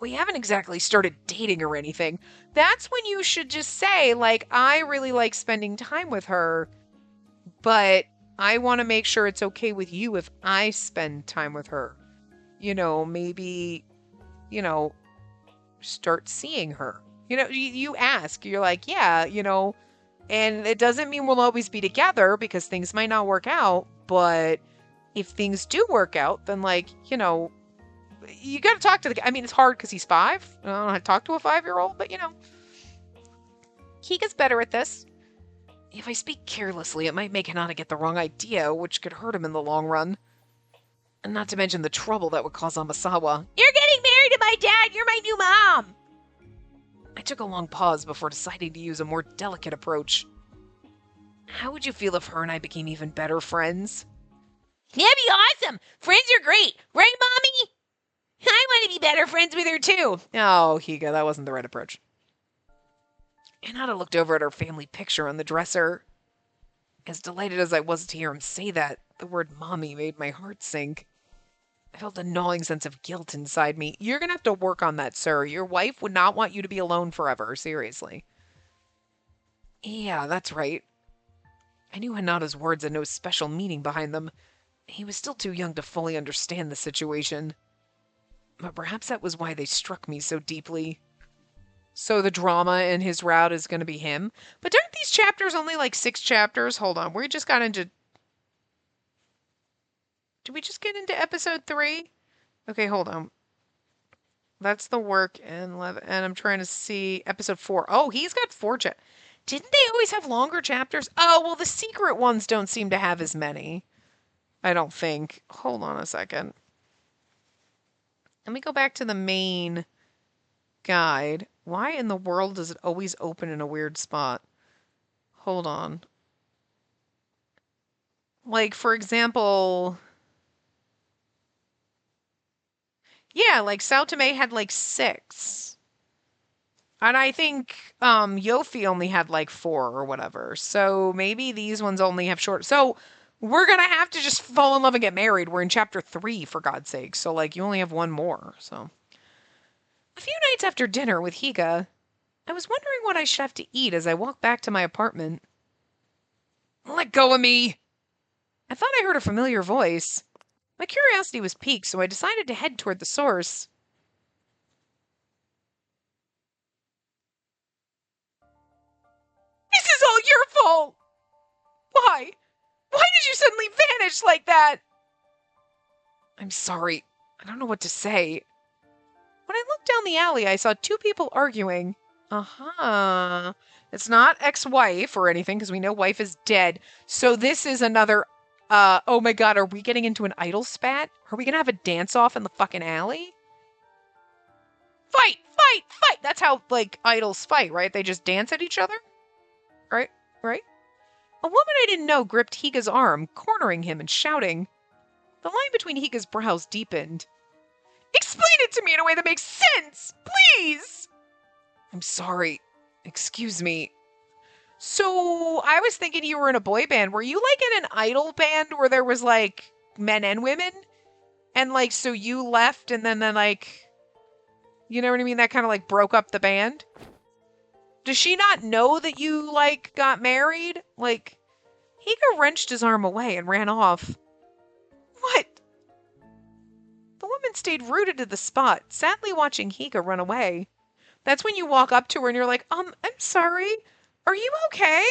We haven't exactly started dating or anything. That's when you should just say, like, I really like spending time with her, but I want to make sure it's okay with you if I spend time with her. You know, maybe, start seeing her. You ask, you're like, yeah, and it doesn't mean we'll always be together because things might not work out, but if things do work out, then like, you got to talk to the guy. I mean, it's hard because he's 5. I don't know how to talk to a 5-year-old, but he gets better at this. If I speak carelessly, it might make Hinata get the wrong idea, which could hurt him in the long run. And not to mention the trouble that would cause Amasawa. You're getting married to my dad. You're my new mom. I took a long pause before deciding to use a more delicate approach. How would you feel if her and I became even better friends? That'd be awesome. Friends are great. Right, Mommy? I want to be better friends with her, too. Oh, Higa, that wasn't the right approach. Hinata looked over at her family picture on the dresser. As delighted as I was to hear him say that, the word mommy made my heart sink. I felt a gnawing sense of guilt inside me. You're going to have to work on that, sir. Your wife would not want you to be alone forever, seriously. Yeah, that's right. I knew Hinata's words had no special meaning behind them. He was still too young to fully understand the situation. But perhaps that was why they struck me so deeply. So the drama in his route is going to be him. But aren't these chapters only like 6 chapters? Hold on, we just got into... Did we just get into episode 3? Okay, hold on. That's the work and I'm trying to see episode 4. Oh, he's got 4 chapters. Didn't they always have longer chapters? Oh, well, the secret ones don't seem to have as many. I don't think. Hold on a second. Let me go back to the main guide. Why in the world does it always open in a weird spot? Hold on. Like, for example... Yeah, like, Sao Tome had, like, 6. And I think Yofi only had, like, 4 or whatever. So maybe these ones only have short... So we're going to have to just fall in love and get married. We're in chapter 3, for God's sake. So, like, you only have 1 more, so... A few nights after dinner with Higa, I was wondering what I should have to eat as I walked back to my apartment. Let go of me! I thought I heard a familiar voice. My curiosity was piqued, so I decided to head toward the source. This is all your fault! Why? Why did you suddenly vanish like that? I'm sorry. I don't know what to say. When I looked down the alley, I saw two people arguing. Uh-huh. It's not ex-wife or anything, because we know wife is dead. So this is another, oh my god, are we getting into an idol spat? Are we gonna have a dance-off in the fucking alley? Fight! Fight! Fight! That's how, like, idols fight, right? They just dance at each other? Right? Right? A woman I didn't know gripped Higa's arm, cornering him and shouting. The line between Higa's brows deepened. Explain it to me in a way that makes sense! Please! I'm sorry. Excuse me. So, I was thinking you were in a boy band. Were you, like, in an idol band where there was, like, men and women? And, like, so you left and then, like, you know what I mean? That kind of, like, broke up the band? Does she not know that you, like, got married? Like, Higa wrenched his arm away and ran off. What? The woman stayed rooted to the spot, sadly watching Higa run away. That's when you walk up to her and you're like, I'm sorry. Are you okay?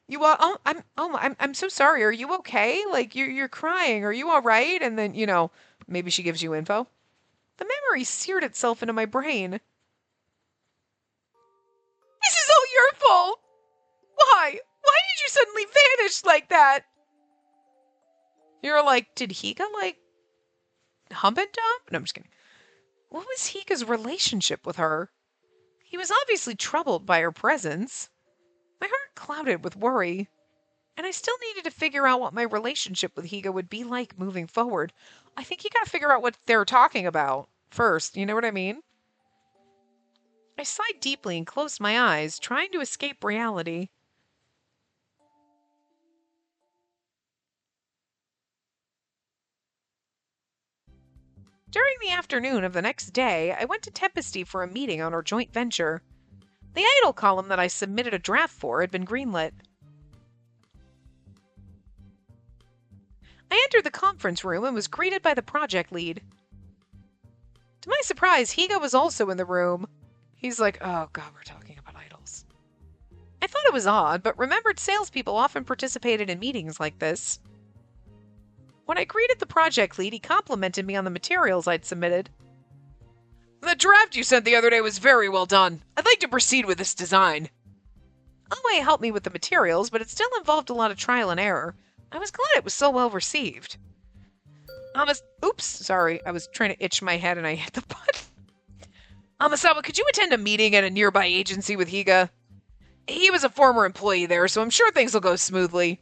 You walk, I'm so sorry. Are you okay? Like, you're crying. Are you all right? And then, maybe she gives you info. The memory seared itself into my brain. This is all your fault! Why? Why did you suddenly vanish like that? You're like, did Higa, like, hump and dump? No, I'm just kidding. What was Higa's relationship with her? He was obviously troubled by her presence. My heart clouded with worry. And I still needed to figure out what my relationship with Higa would be like moving forward. I think you gotta figure out what they're talking about first, you know what I mean? I sighed deeply and closed my eyes, trying to escape reality. During the afternoon of the next day, I went to Tempesty for a meeting on our joint venture. The idol column that I submitted a draft for had been greenlit. I entered the conference room and was greeted by the project lead. To my surprise, Higa was also in the room. He's like, oh god, we're talking about idols. I thought it was odd, but remembered salespeople often participated in meetings like this. When I greeted the project lead, he complimented me on the materials I'd submitted. The draft you sent the other day was very well done. I'd like to proceed with this design. Owe helped me with the materials, but it still involved a lot of trial and error. I was glad it was so well received. Oops, sorry, I was trying to itch my head and I hit the button. Amasawa, could you attend a meeting at a nearby agency with Higa? He was a former employee there, so I'm sure things will go smoothly.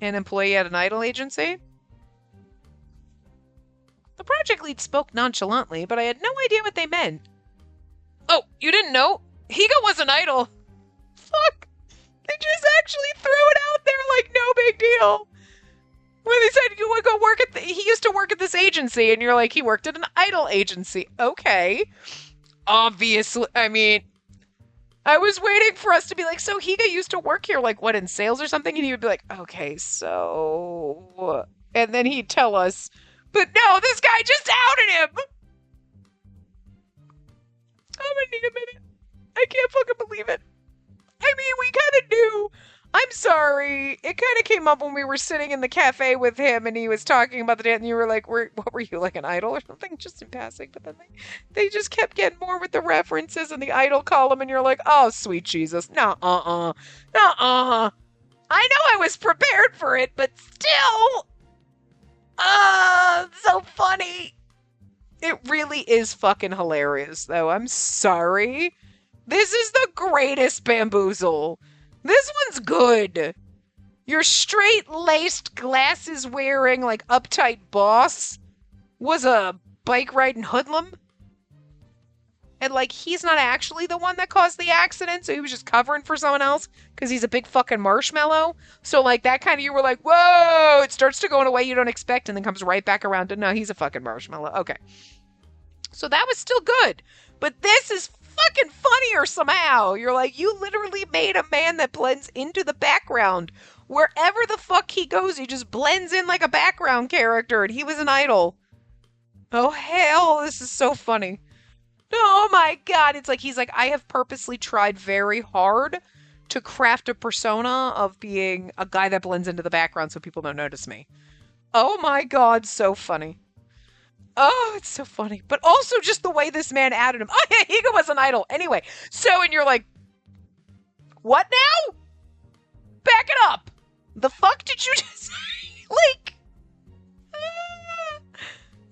An employee at an idol agency? The project lead spoke nonchalantly, but I had no idea what they meant. Oh, you didn't know? Higa was an idol. Fuck. They just actually threw it out there like no big deal. When they said you would go work at he used to work at this agency, and you're like, he worked at an idol agency. Okay. Obviously, I mean, I was waiting for us to be like, so Higa used to work here, like, what, in sales or something? And he would be like, okay, so... And then he'd tell us, but no, this guy just outed him! I'm gonna need a minute. I can't fucking believe it. I mean, we kind of knew. I'm sorry. It kind of came up when we were sitting in the cafe with him and he was talking about the dance and you were like, what were you, like an idol or something? Just in passing. But then they just kept getting more with the references in the idol column and you're like, oh, sweet Jesus. Nuh-uh. Nuh-uh. I know I was prepared for it, but still. So funny. It really is fucking hilarious, though. I'm sorry. This is the greatest bamboozle. This one's good. Your straight-laced, glasses-wearing, like, uptight boss was a bike-riding hoodlum. And, like, he's not actually the one that caused the accident, so he was just covering for someone else because he's a big fucking marshmallow. So, like, that kind of, you were like, whoa! It starts to go in a way you don't expect and then comes right back around to, no, he's a fucking marshmallow. Okay. So that was still good. But this is fucking funnier somehow. You're like, you literally made a man that blends into the background Wherever the fuck he goes, he just blends in like a background character, and he was an idol. Oh, hell, this is so funny. Oh my god, it's like he's like, I have purposely tried very hard to craft a persona of being a guy that blends into the background so people don't notice me. Oh my god, so funny. Oh, it's so funny. But also just the way this man added him. Oh yeah, Higa was an idol. Anyway, so and you're like, what now? Back it up. The fuck did you just say? Like,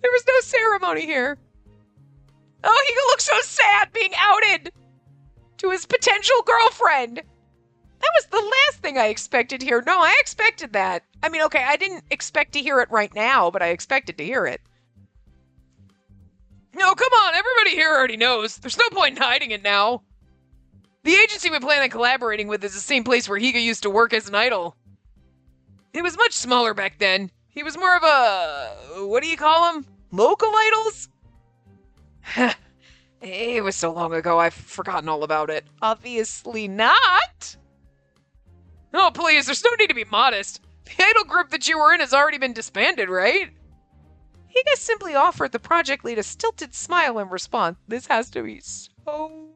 there was no ceremony here. Oh, he looks so sad being outed to his potential girlfriend. That was the last thing I expected here. No, I expected that. I mean, okay, I didn't expect to hear it right now, but I expected to hear it. No, come on, everybody here already knows. There's no point in hiding it now. The agency we plan on collaborating with is the same place where Higa used to work as an idol. It was much smaller back then. He was more of a... what do you call them? Local idols? It was so long ago, I've forgotten all about it. Obviously not. Oh, please, there's no need to be modest. The idol group that you were in has already been disbanded, right? Higa simply offered the project lead a stilted smile in response. This has to be so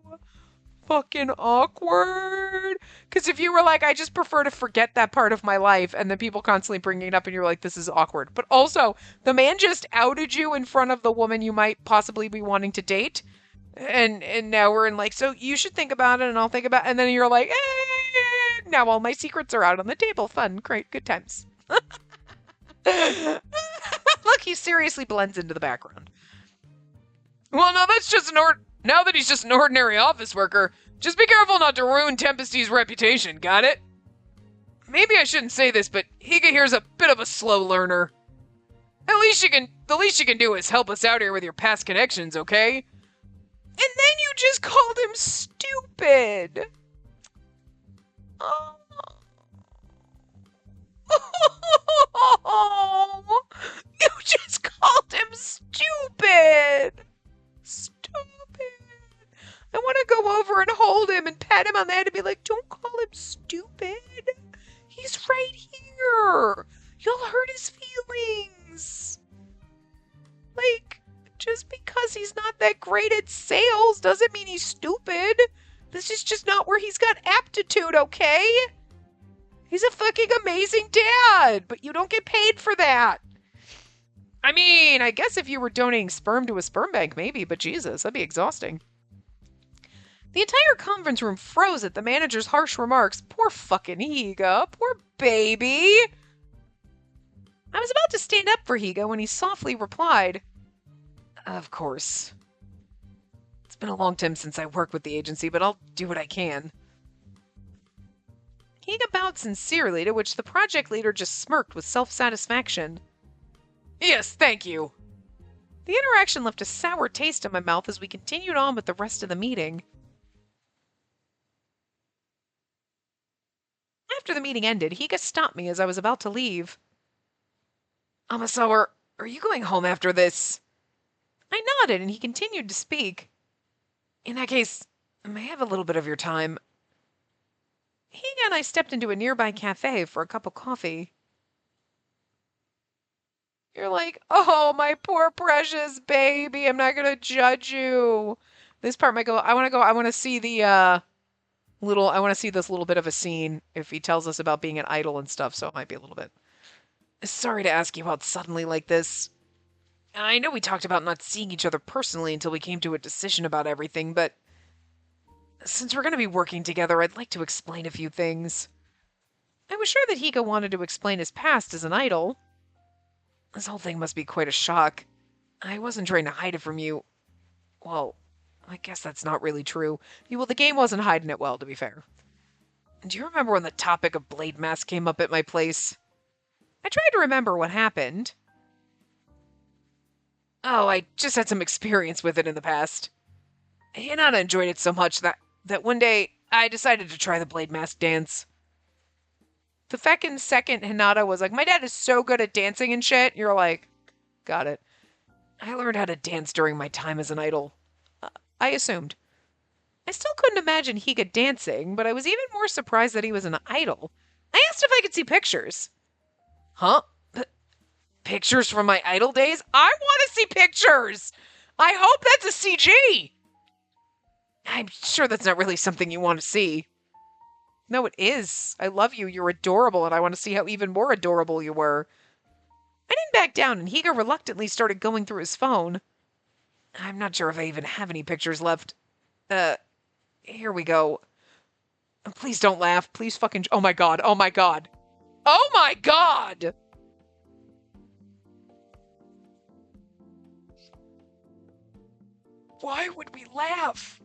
fucking awkward. Because if you were like, I just prefer to forget that part of my life, and then people constantly bringing it up and you're like, this is awkward. But also, the man just outed you in front of the woman you might possibly be wanting to date. And now we're in like, so you should think about it and I'll think about it. And then you're like, now all my secrets are out on the table. Fun, great, good times. Look, he seriously blends into the background. Well, no, that's just now that he's just an ordinary office worker, just be careful not to ruin Tempesty's reputation, got it? Maybe I shouldn't say this, but Higa here's a bit of a slow learner. The least you can do is help us out here with your past connections, okay? And then you just called him stupid. Oh. You just called him stupid. Stupid. I want to go over and hold him and pat him on the head and be like, don't call him stupid. He's right here. You'll hurt his feelings. Like, just because he's not that great at sales doesn't mean he's stupid. This is just not where he's got aptitude, okay? He's a fucking amazing dad, but you don't get paid for that. I mean, I guess if you were donating sperm to a sperm bank, maybe, but Jesus, that'd be exhausting. The entire conference room froze at the manager's harsh remarks. Poor fucking Higa. Poor baby. I was about to stand up for Higa when he softly replied, of course. It's been a long time since I worked with the agency, but I'll do what I can. Higa bowed sincerely, to which the project leader just smirked with self-satisfaction. Yes, thank you. The interaction left a sour taste in my mouth as we continued on with the rest of the meeting. After the meeting ended, Higa stopped me as I was about to leave. Amasawa, are you going home after this? I nodded, and he continued to speak. In that case, may I have a little bit of your time? Higa and I stepped into a nearby cafe for a cup of coffee. You're like, oh, my poor precious baby, I'm not going to judge you. This part might go, I want to see I want to see this little bit of a scene if he tells us about being an idol and stuff, so it might be a little bit. Sorry to ask you out suddenly like this. I know we talked about not seeing each other personally until we came to a decision about everything, but since we're going to be working together, I'd like to explain a few things. I was sure that Higa wanted to explain his past as an idol. This whole thing must be quite a shock. I wasn't trying to hide it from you. Well, I guess that's not really true. Well, the game wasn't hiding it well, to be fair. Do you remember when the topic of Blade Mask came up at my place? I tried to remember what happened. Oh, I just had some experience with it in the past. Hinata enjoyed it so much that one day I decided to try the Blade Mask dance. The feckin' second Hinata was like, my dad is so good at dancing and shit. You're like, got it. I learned how to dance during my time as an idol. I assumed. I still couldn't imagine Higa dancing, but I was even more surprised that he was an idol. I asked if I could see pictures. Huh? Pictures from my idol days? I want to see pictures! I hope that's a CG! I'm sure that's not really something you want to see. No, it is. I love you. You're adorable, and I want to see how even more adorable you were. I didn't back down, and Higa reluctantly started going through his phone. I'm not sure if I even have any pictures left. Here we go. Please don't laugh. Please fucking. Oh my god. Oh my god. Oh my god! Why would we laugh?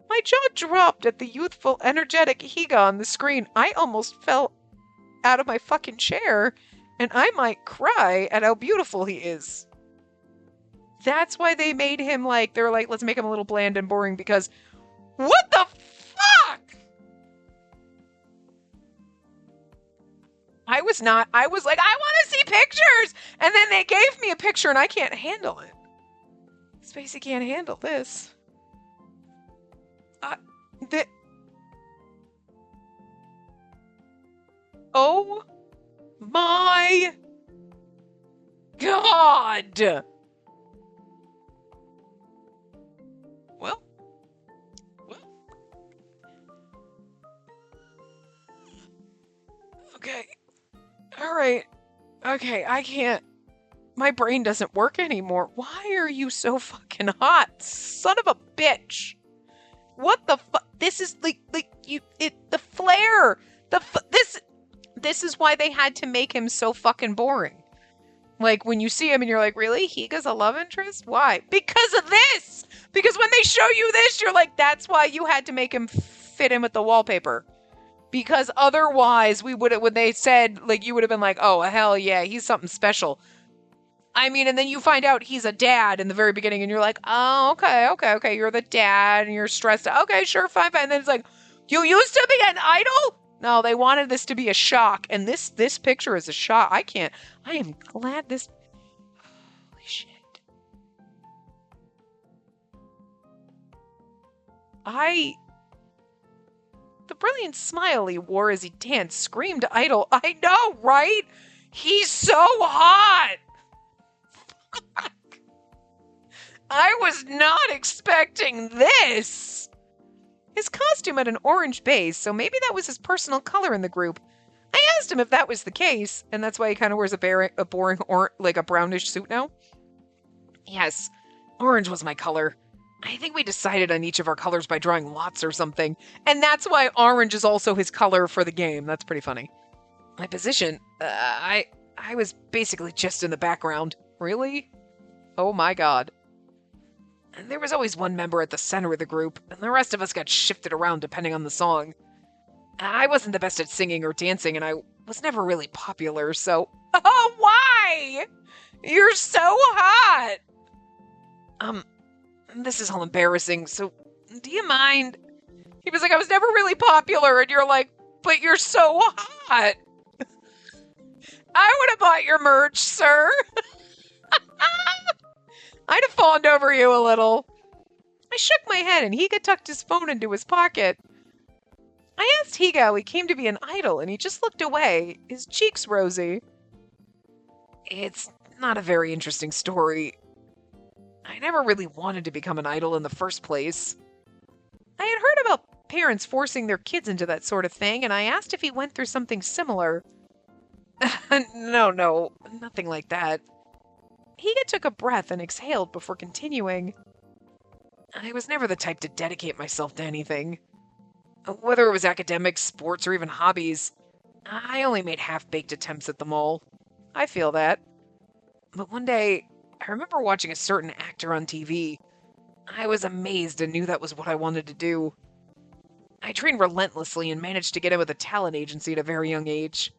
My jaw dropped at the youthful, energetic Higa on the screen. I almost fell out of my fucking chair, and I might cry at how beautiful he is. That's why they made him they're like, let's make him a little bland and boring because what the fuck? I was like, I want to see pictures! And then they gave me a picture and I can't handle it. Spacey can't handle this. Oh my god! Well. Okay. Alright. Okay, I can't. My brain doesn't work anymore. Why are you so fucking hot? Son of a bitch. What the fuck? This is the flare. This is why they had to make him so fucking boring. Like, when you see him and you're like, really? Higa's a love interest? Why? Because of this! Because when they show you this, you're like, that's why you had to make him fit in with the wallpaper. Because otherwise, when they said, you would have been like, oh, hell yeah, he's something special. I mean, and then you find out he's a dad in the very beginning, and you're like, oh, okay, you're the dad, and you're stressed out. Okay, sure, fine. And then it's like, you used to be an idol? No, they wanted this to be a shock, and this picture is a shock. I am glad this... Holy shit. The brilliant smile he wore as he danced screamed idol. I know, right? He's so hot! I was not expecting this! His costume had an orange base, so maybe that was his personal color in the group. I asked him if that was the case, and that's why he kind of wears a boring, a brownish suit now. Yes, orange was my color. I think we decided on each of our colors by drawing lots or something, and that's why orange is also his color for the game. That's pretty funny. My position, I was basically just in the background. Really? Oh my god. And there was always one member at the center of the group, and the rest of us got shifted around depending on the song. I wasn't the best at singing or dancing, and I was never really popular, so... Oh, why? You're so hot! This is all embarrassing, so do you mind? He was like, I was never really popular, and you're like, but you're so hot! I would have bought your merch, sir! I'd have fawned over you a little. I shook my head and Higa tucked his phone into his pocket. I asked Higa how he came to be an idol and he just looked away, his cheeks rosy. It's not a very interesting story. I never really wanted to become an idol in the first place. I had heard about parents forcing their kids into that sort of thing and I asked if he went through something similar. No, nothing like that. Higa took a breath and exhaled before continuing. I was never the type to dedicate myself to anything. Whether it was academics, sports, or even hobbies, I only made half-baked attempts at them all. I feel that. But one day, I remember watching a certain actor on TV. I was amazed and knew that was what I wanted to do. I trained relentlessly and managed to get in with a talent agency at a very young age.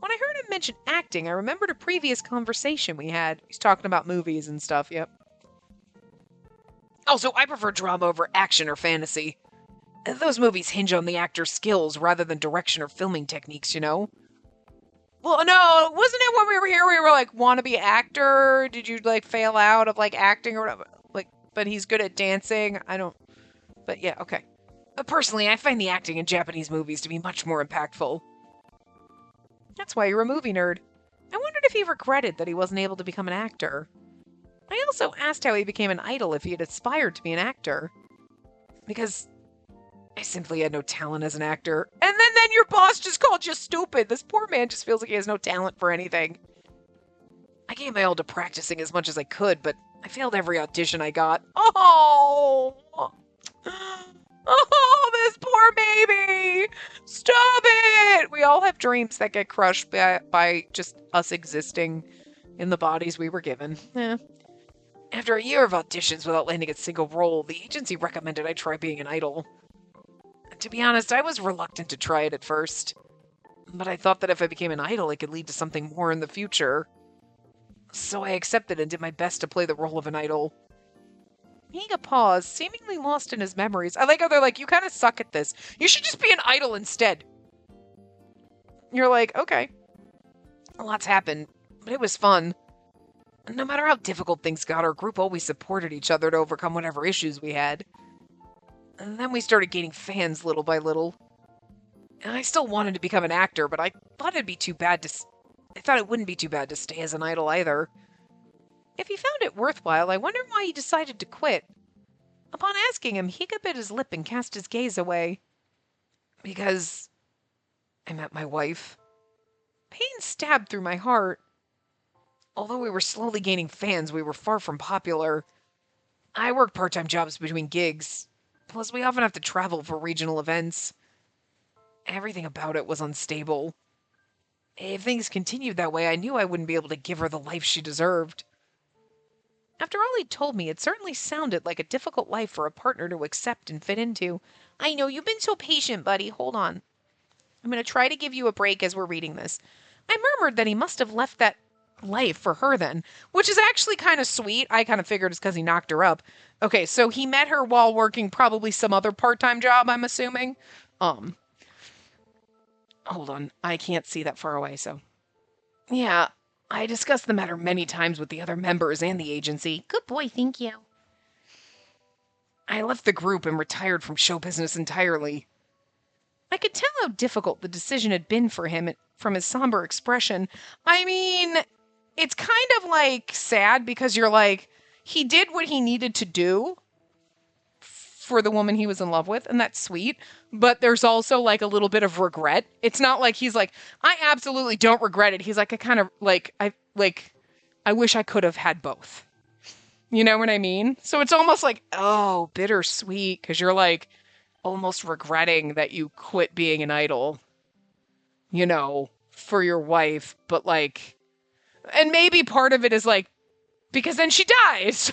When I heard him mention acting, I remembered a previous conversation we had. He's talking about movies and stuff, yep. Also, I prefer drama over action or fantasy. Those movies hinge on the actor's skills rather than direction or filming techniques, you know? Well, no, wasn't it when we were here we were like, wanna be actor? Did you, fail out of, acting or whatever? But he's good at dancing? But yeah, okay. Personally, I find the acting in Japanese movies to be much more impactful. That's why you're a movie nerd. I wondered if he regretted that he wasn't able to become an actor. I also asked how he became an idol if he had aspired to be an actor. Because I simply had no talent as an actor. And then your boss just called you stupid. This poor man just feels like he has no talent for anything. I gave my all to practicing as much as I could, but I failed every audition I got. Oh! Oh, this poor baby! Stop it! We all have dreams that get crushed by just us existing in the bodies we were given. Yeah. After a year of auditions without landing a single role, the agency recommended I try being an idol. To be honest, I was reluctant to try it at first. But I thought that if I became an idol, it could lead to something more in the future. So I accepted and did my best to play the role of an idol. Higa paused, seemingly lost in his memories. I like how they're like, you kind of suck at this. You should just be an idol instead. You're like, okay. A lot's happened, but it was fun. No matter how difficult things got, our group always supported each other to overcome whatever issues we had. And then we started gaining fans little by little. And I still wanted to become an actor, but I thought it'd be too bad to... I thought it wouldn't be too bad to stay as an idol either. If he found it worthwhile, I wonder why he decided to quit. Upon asking him, Higa bit his lip and cast his gaze away. Because I met my wife. Pain stabbed through my heart. Although we were slowly gaining fans, we were far from popular. I work part-time jobs between gigs. Plus, we often have to travel for regional events. Everything about it was unstable. If things continued that way, I knew I wouldn't be able to give her the life she deserved. After all he told me, it certainly sounded like a difficult life for a partner to accept and fit into. I know, you've been so patient, buddy. Hold on. I'm going to try to give you a break as we're reading this. I murmured that he must have left that life for her then, which is actually kind of sweet. I kind of figured it's because he knocked her up. Okay, so he met her while working probably some other part-time job, I'm assuming. Hold on. I can't see that far away, so. Yeah, I discussed the matter many times with the other members and the agency. Good boy, thank you. I left the group and retired from show business entirely. I could tell how difficult the decision had been for him from his somber expression. I mean, it's kind of like sad because you're like, he did what he needed to do for the woman he was in love with, and that's sweet. But there's also like a little bit of regret. It's not like he's like, I absolutely don't regret it. He's like, I wish I could have had both. You know what I mean? So it's almost like, oh, bittersweet, because you're like almost regretting that you quit being an idol, you know, for your wife. But like, and maybe part of it is like, because then she dies.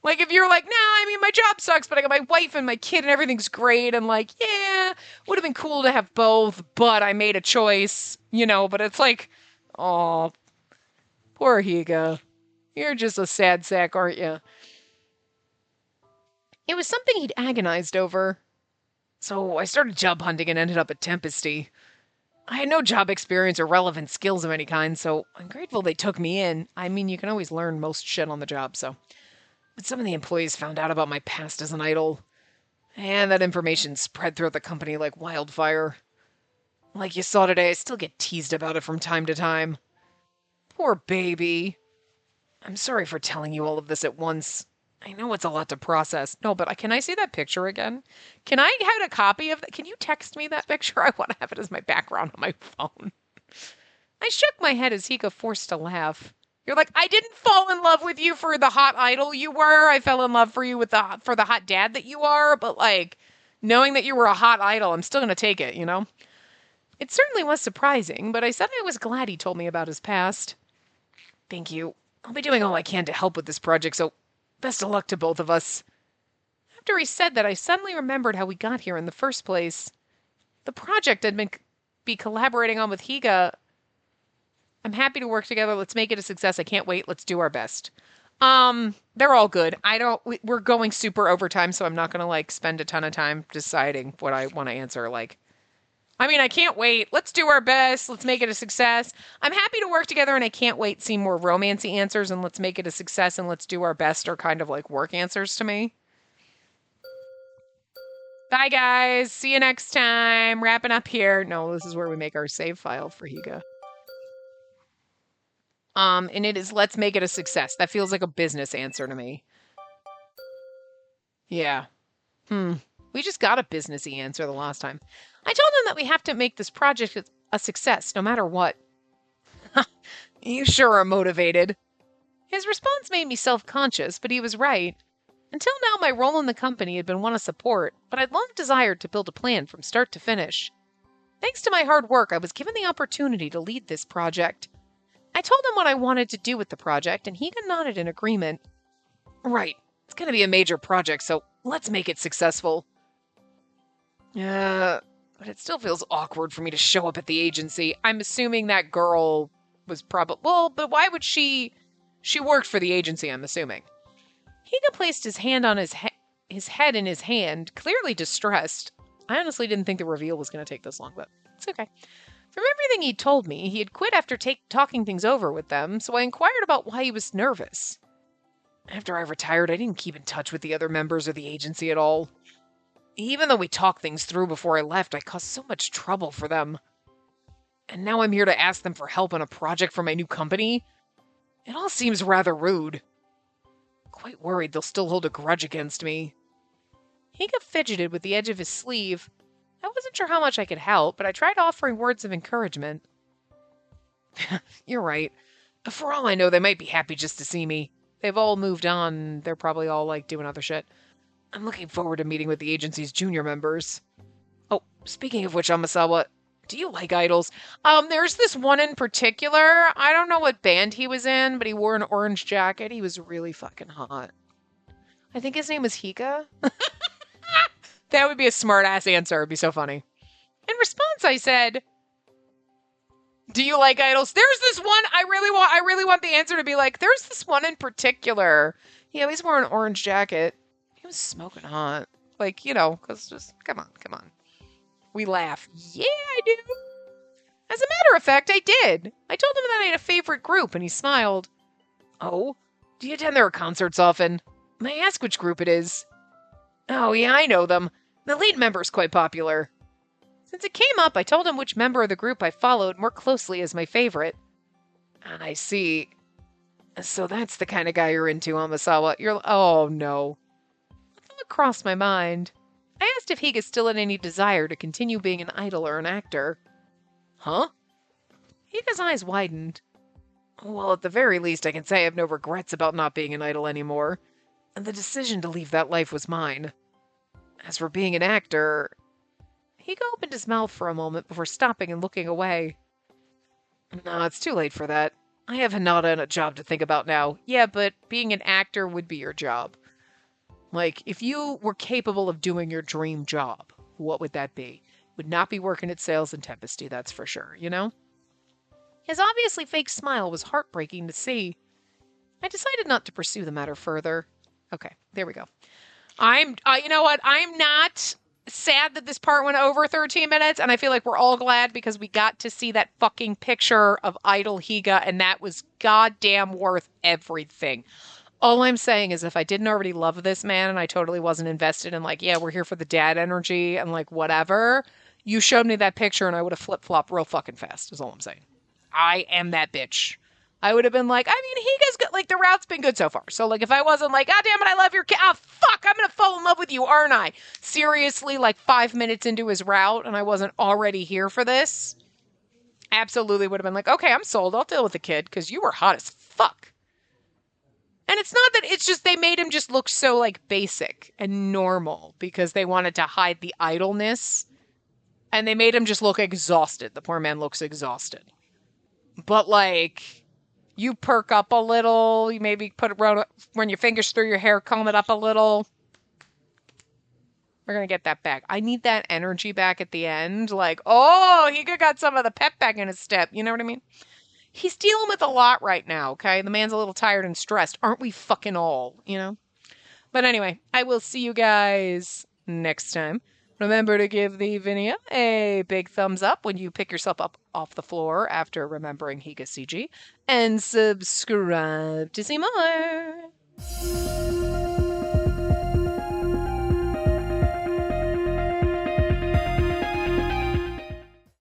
Like if you're like, nah, I mean, my job sucks, but I got my wife and my kid and everything's great. And like, yeah, would have been cool to have both, but I made a choice, you know, but it's like, oh, poor Higa. You're just a sad sack, aren't you? It was something he'd agonized over. So I started job hunting and ended up at Tempesty. I had no job experience or relevant skills of any kind, so I'm grateful they took me in. I mean, you can always learn most shit on the job, so. But some of the employees found out about my past as an idol, and that information spread throughout the company like wildfire. Like you saw today, I still get teased about it from time to time. Poor baby. I'm sorry for telling you all of this at once. I know it's a lot to process. No, but can I see that picture again? Can I have a copy of that? Can you text me that picture? I want to have it as my background on my phone. I shook my head as Hika forced to laugh. You're like, I didn't fall in love with you for the hot idol you were. I fell in love for you for the hot dad that you are. But like, knowing that you were a hot idol, I'm still going to take it, you know? It certainly was surprising, but I said I was glad he told me about his past. Thank you. I'll be doing all I can to help with this project, so best of luck to both of us. After he said that, I suddenly remembered how we got here in the first place. The project I'd be collaborating on with Higa. I'm happy to work together. Let's make it a success. I can't wait. Let's do our best. They're all good. We're going super overtime, so I'm not going to like spend a ton of time deciding what I want to answer. Like, I mean, I can't wait. Let's do our best. Let's make it a success. I'm happy to work together, and I can't wait. See more romancy answers, and let's make it a success, and let's do our best are kind of like work answers to me. Bye, guys. See you next time. Wrapping up here. No, this is where we make our save file for Higa. And it is let's make it a success. That feels like a business answer to me. Yeah. We just got a businessy answer the last time. I told him that we have to make this project a success, no matter what. You sure are motivated. His response made me self-conscious, but he was right. Until now, my role in the company had been one of support, but I'd long desired to build a plan from start to finish. Thanks to my hard work, I was given the opportunity to lead this project. I told him what I wanted to do with the project, and he nodded in agreement. Right, it's going to be a major project, so let's make it successful. But it still feels awkward for me to show up at the agency. I'm assuming that girl was probably... Well, but why would she... She worked for the agency, I'm assuming. Higa placed his hand on his head in his hand, clearly distressed. I honestly didn't think the reveal was going to take this long, but it's okay. From everything he'd told me, he had quit after talking things over with them, so I inquired about why he was nervous. After I retired, I didn't keep in touch with the other members of the agency at all. Even though we talked things through before I left, I caused so much trouble for them. And now I'm here to ask them for help on a project for my new company? It all seems rather rude. Quite worried they'll still hold a grudge against me. Higa fidgeted with the edge of his sleeve. I wasn't sure how much I could help, but I tried offering words of encouragement. You're right. For all I know, they might be happy just to see me. They've all moved on. They're probably all, doing other shit. I'm looking forward to meeting with the agency's junior members. Oh, speaking of which, Amasawa, do you like idols? There's this one in particular. I don't know what band he was in, but he wore an orange jacket. He was really fucking hot. I think his name was Higa. That would be a smart-ass answer. It'd be so funny. In response, I said, do you like idols? There's this one I really want the answer to be like, there's this one in particular. He always wore an orange jacket. He was smoking hot. Because just, come on. We laugh. Yeah, I do. As a matter of fact, I did. I told him that I had a favorite group, and he smiled. Oh? Do you attend their concerts often? May I ask which group it is? Oh, yeah, I know them. The lead member's quite popular. Since it came up, I told him which member of the group I followed more closely as my favorite. I see. So that's the kind of guy you're into, Amasawa. Oh, no. A thought crossed my mind. I asked if Higa still had any desire to continue being an idol or an actor. Huh? Higa's eyes widened. Well, at the very least, I can say I have no regrets about not being an idol anymore. And the decision to leave that life was mine. As for being an actor... Higa opened his mouth for a moment before stopping and looking away. No, it's too late for that. I have Hinata and a job to think about now. Yeah, but being an actor would be your job. If you were capable of doing your dream job, what would that be? Would not be working at Sales and Tempesty, that's for sure, you know? His obviously fake smile was heartbreaking to see. I decided not to pursue the matter further. Okay, there we go. You know what? I'm not sad that this part went over 13 minutes, and I feel like we're all glad because we got to see that fucking picture of Idol Higa, and that was goddamn worth everything. All I'm saying is if I didn't already love this man and I totally wasn't invested in yeah, we're here for the dad energy and whatever, you showed me that picture and I would have flip-flopped real fucking fast, is all I'm saying. I am that bitch. I would have been Higa's good. The route's been good so far. So, if I wasn't God damn it, I love your kid. Oh, fuck, I'm going to fall in love with you, aren't I? Seriously, 5 minutes into his route and I wasn't already here for this, absolutely would have been okay, I'm sold. I'll deal with the kid because you were hot as fuck. And it's not that, it's just they made him just look so, basic and normal because they wanted to hide the idleness. And they made him just look exhausted. The poor man looks exhausted. But, you perk up a little, you maybe run your fingers through your hair, comb it up a little. We're going to get that back. I need that energy back at the end. He got some of the pep back in his step. You know what I mean? He's dealing with a lot right now, okay? The man's a little tired and stressed. Aren't we fucking all, you know? But anyway, I will see you guys next time. Remember to give the video a big thumbs up when you pick yourself up off the floor after remembering Higa CG. And subscribe to see more.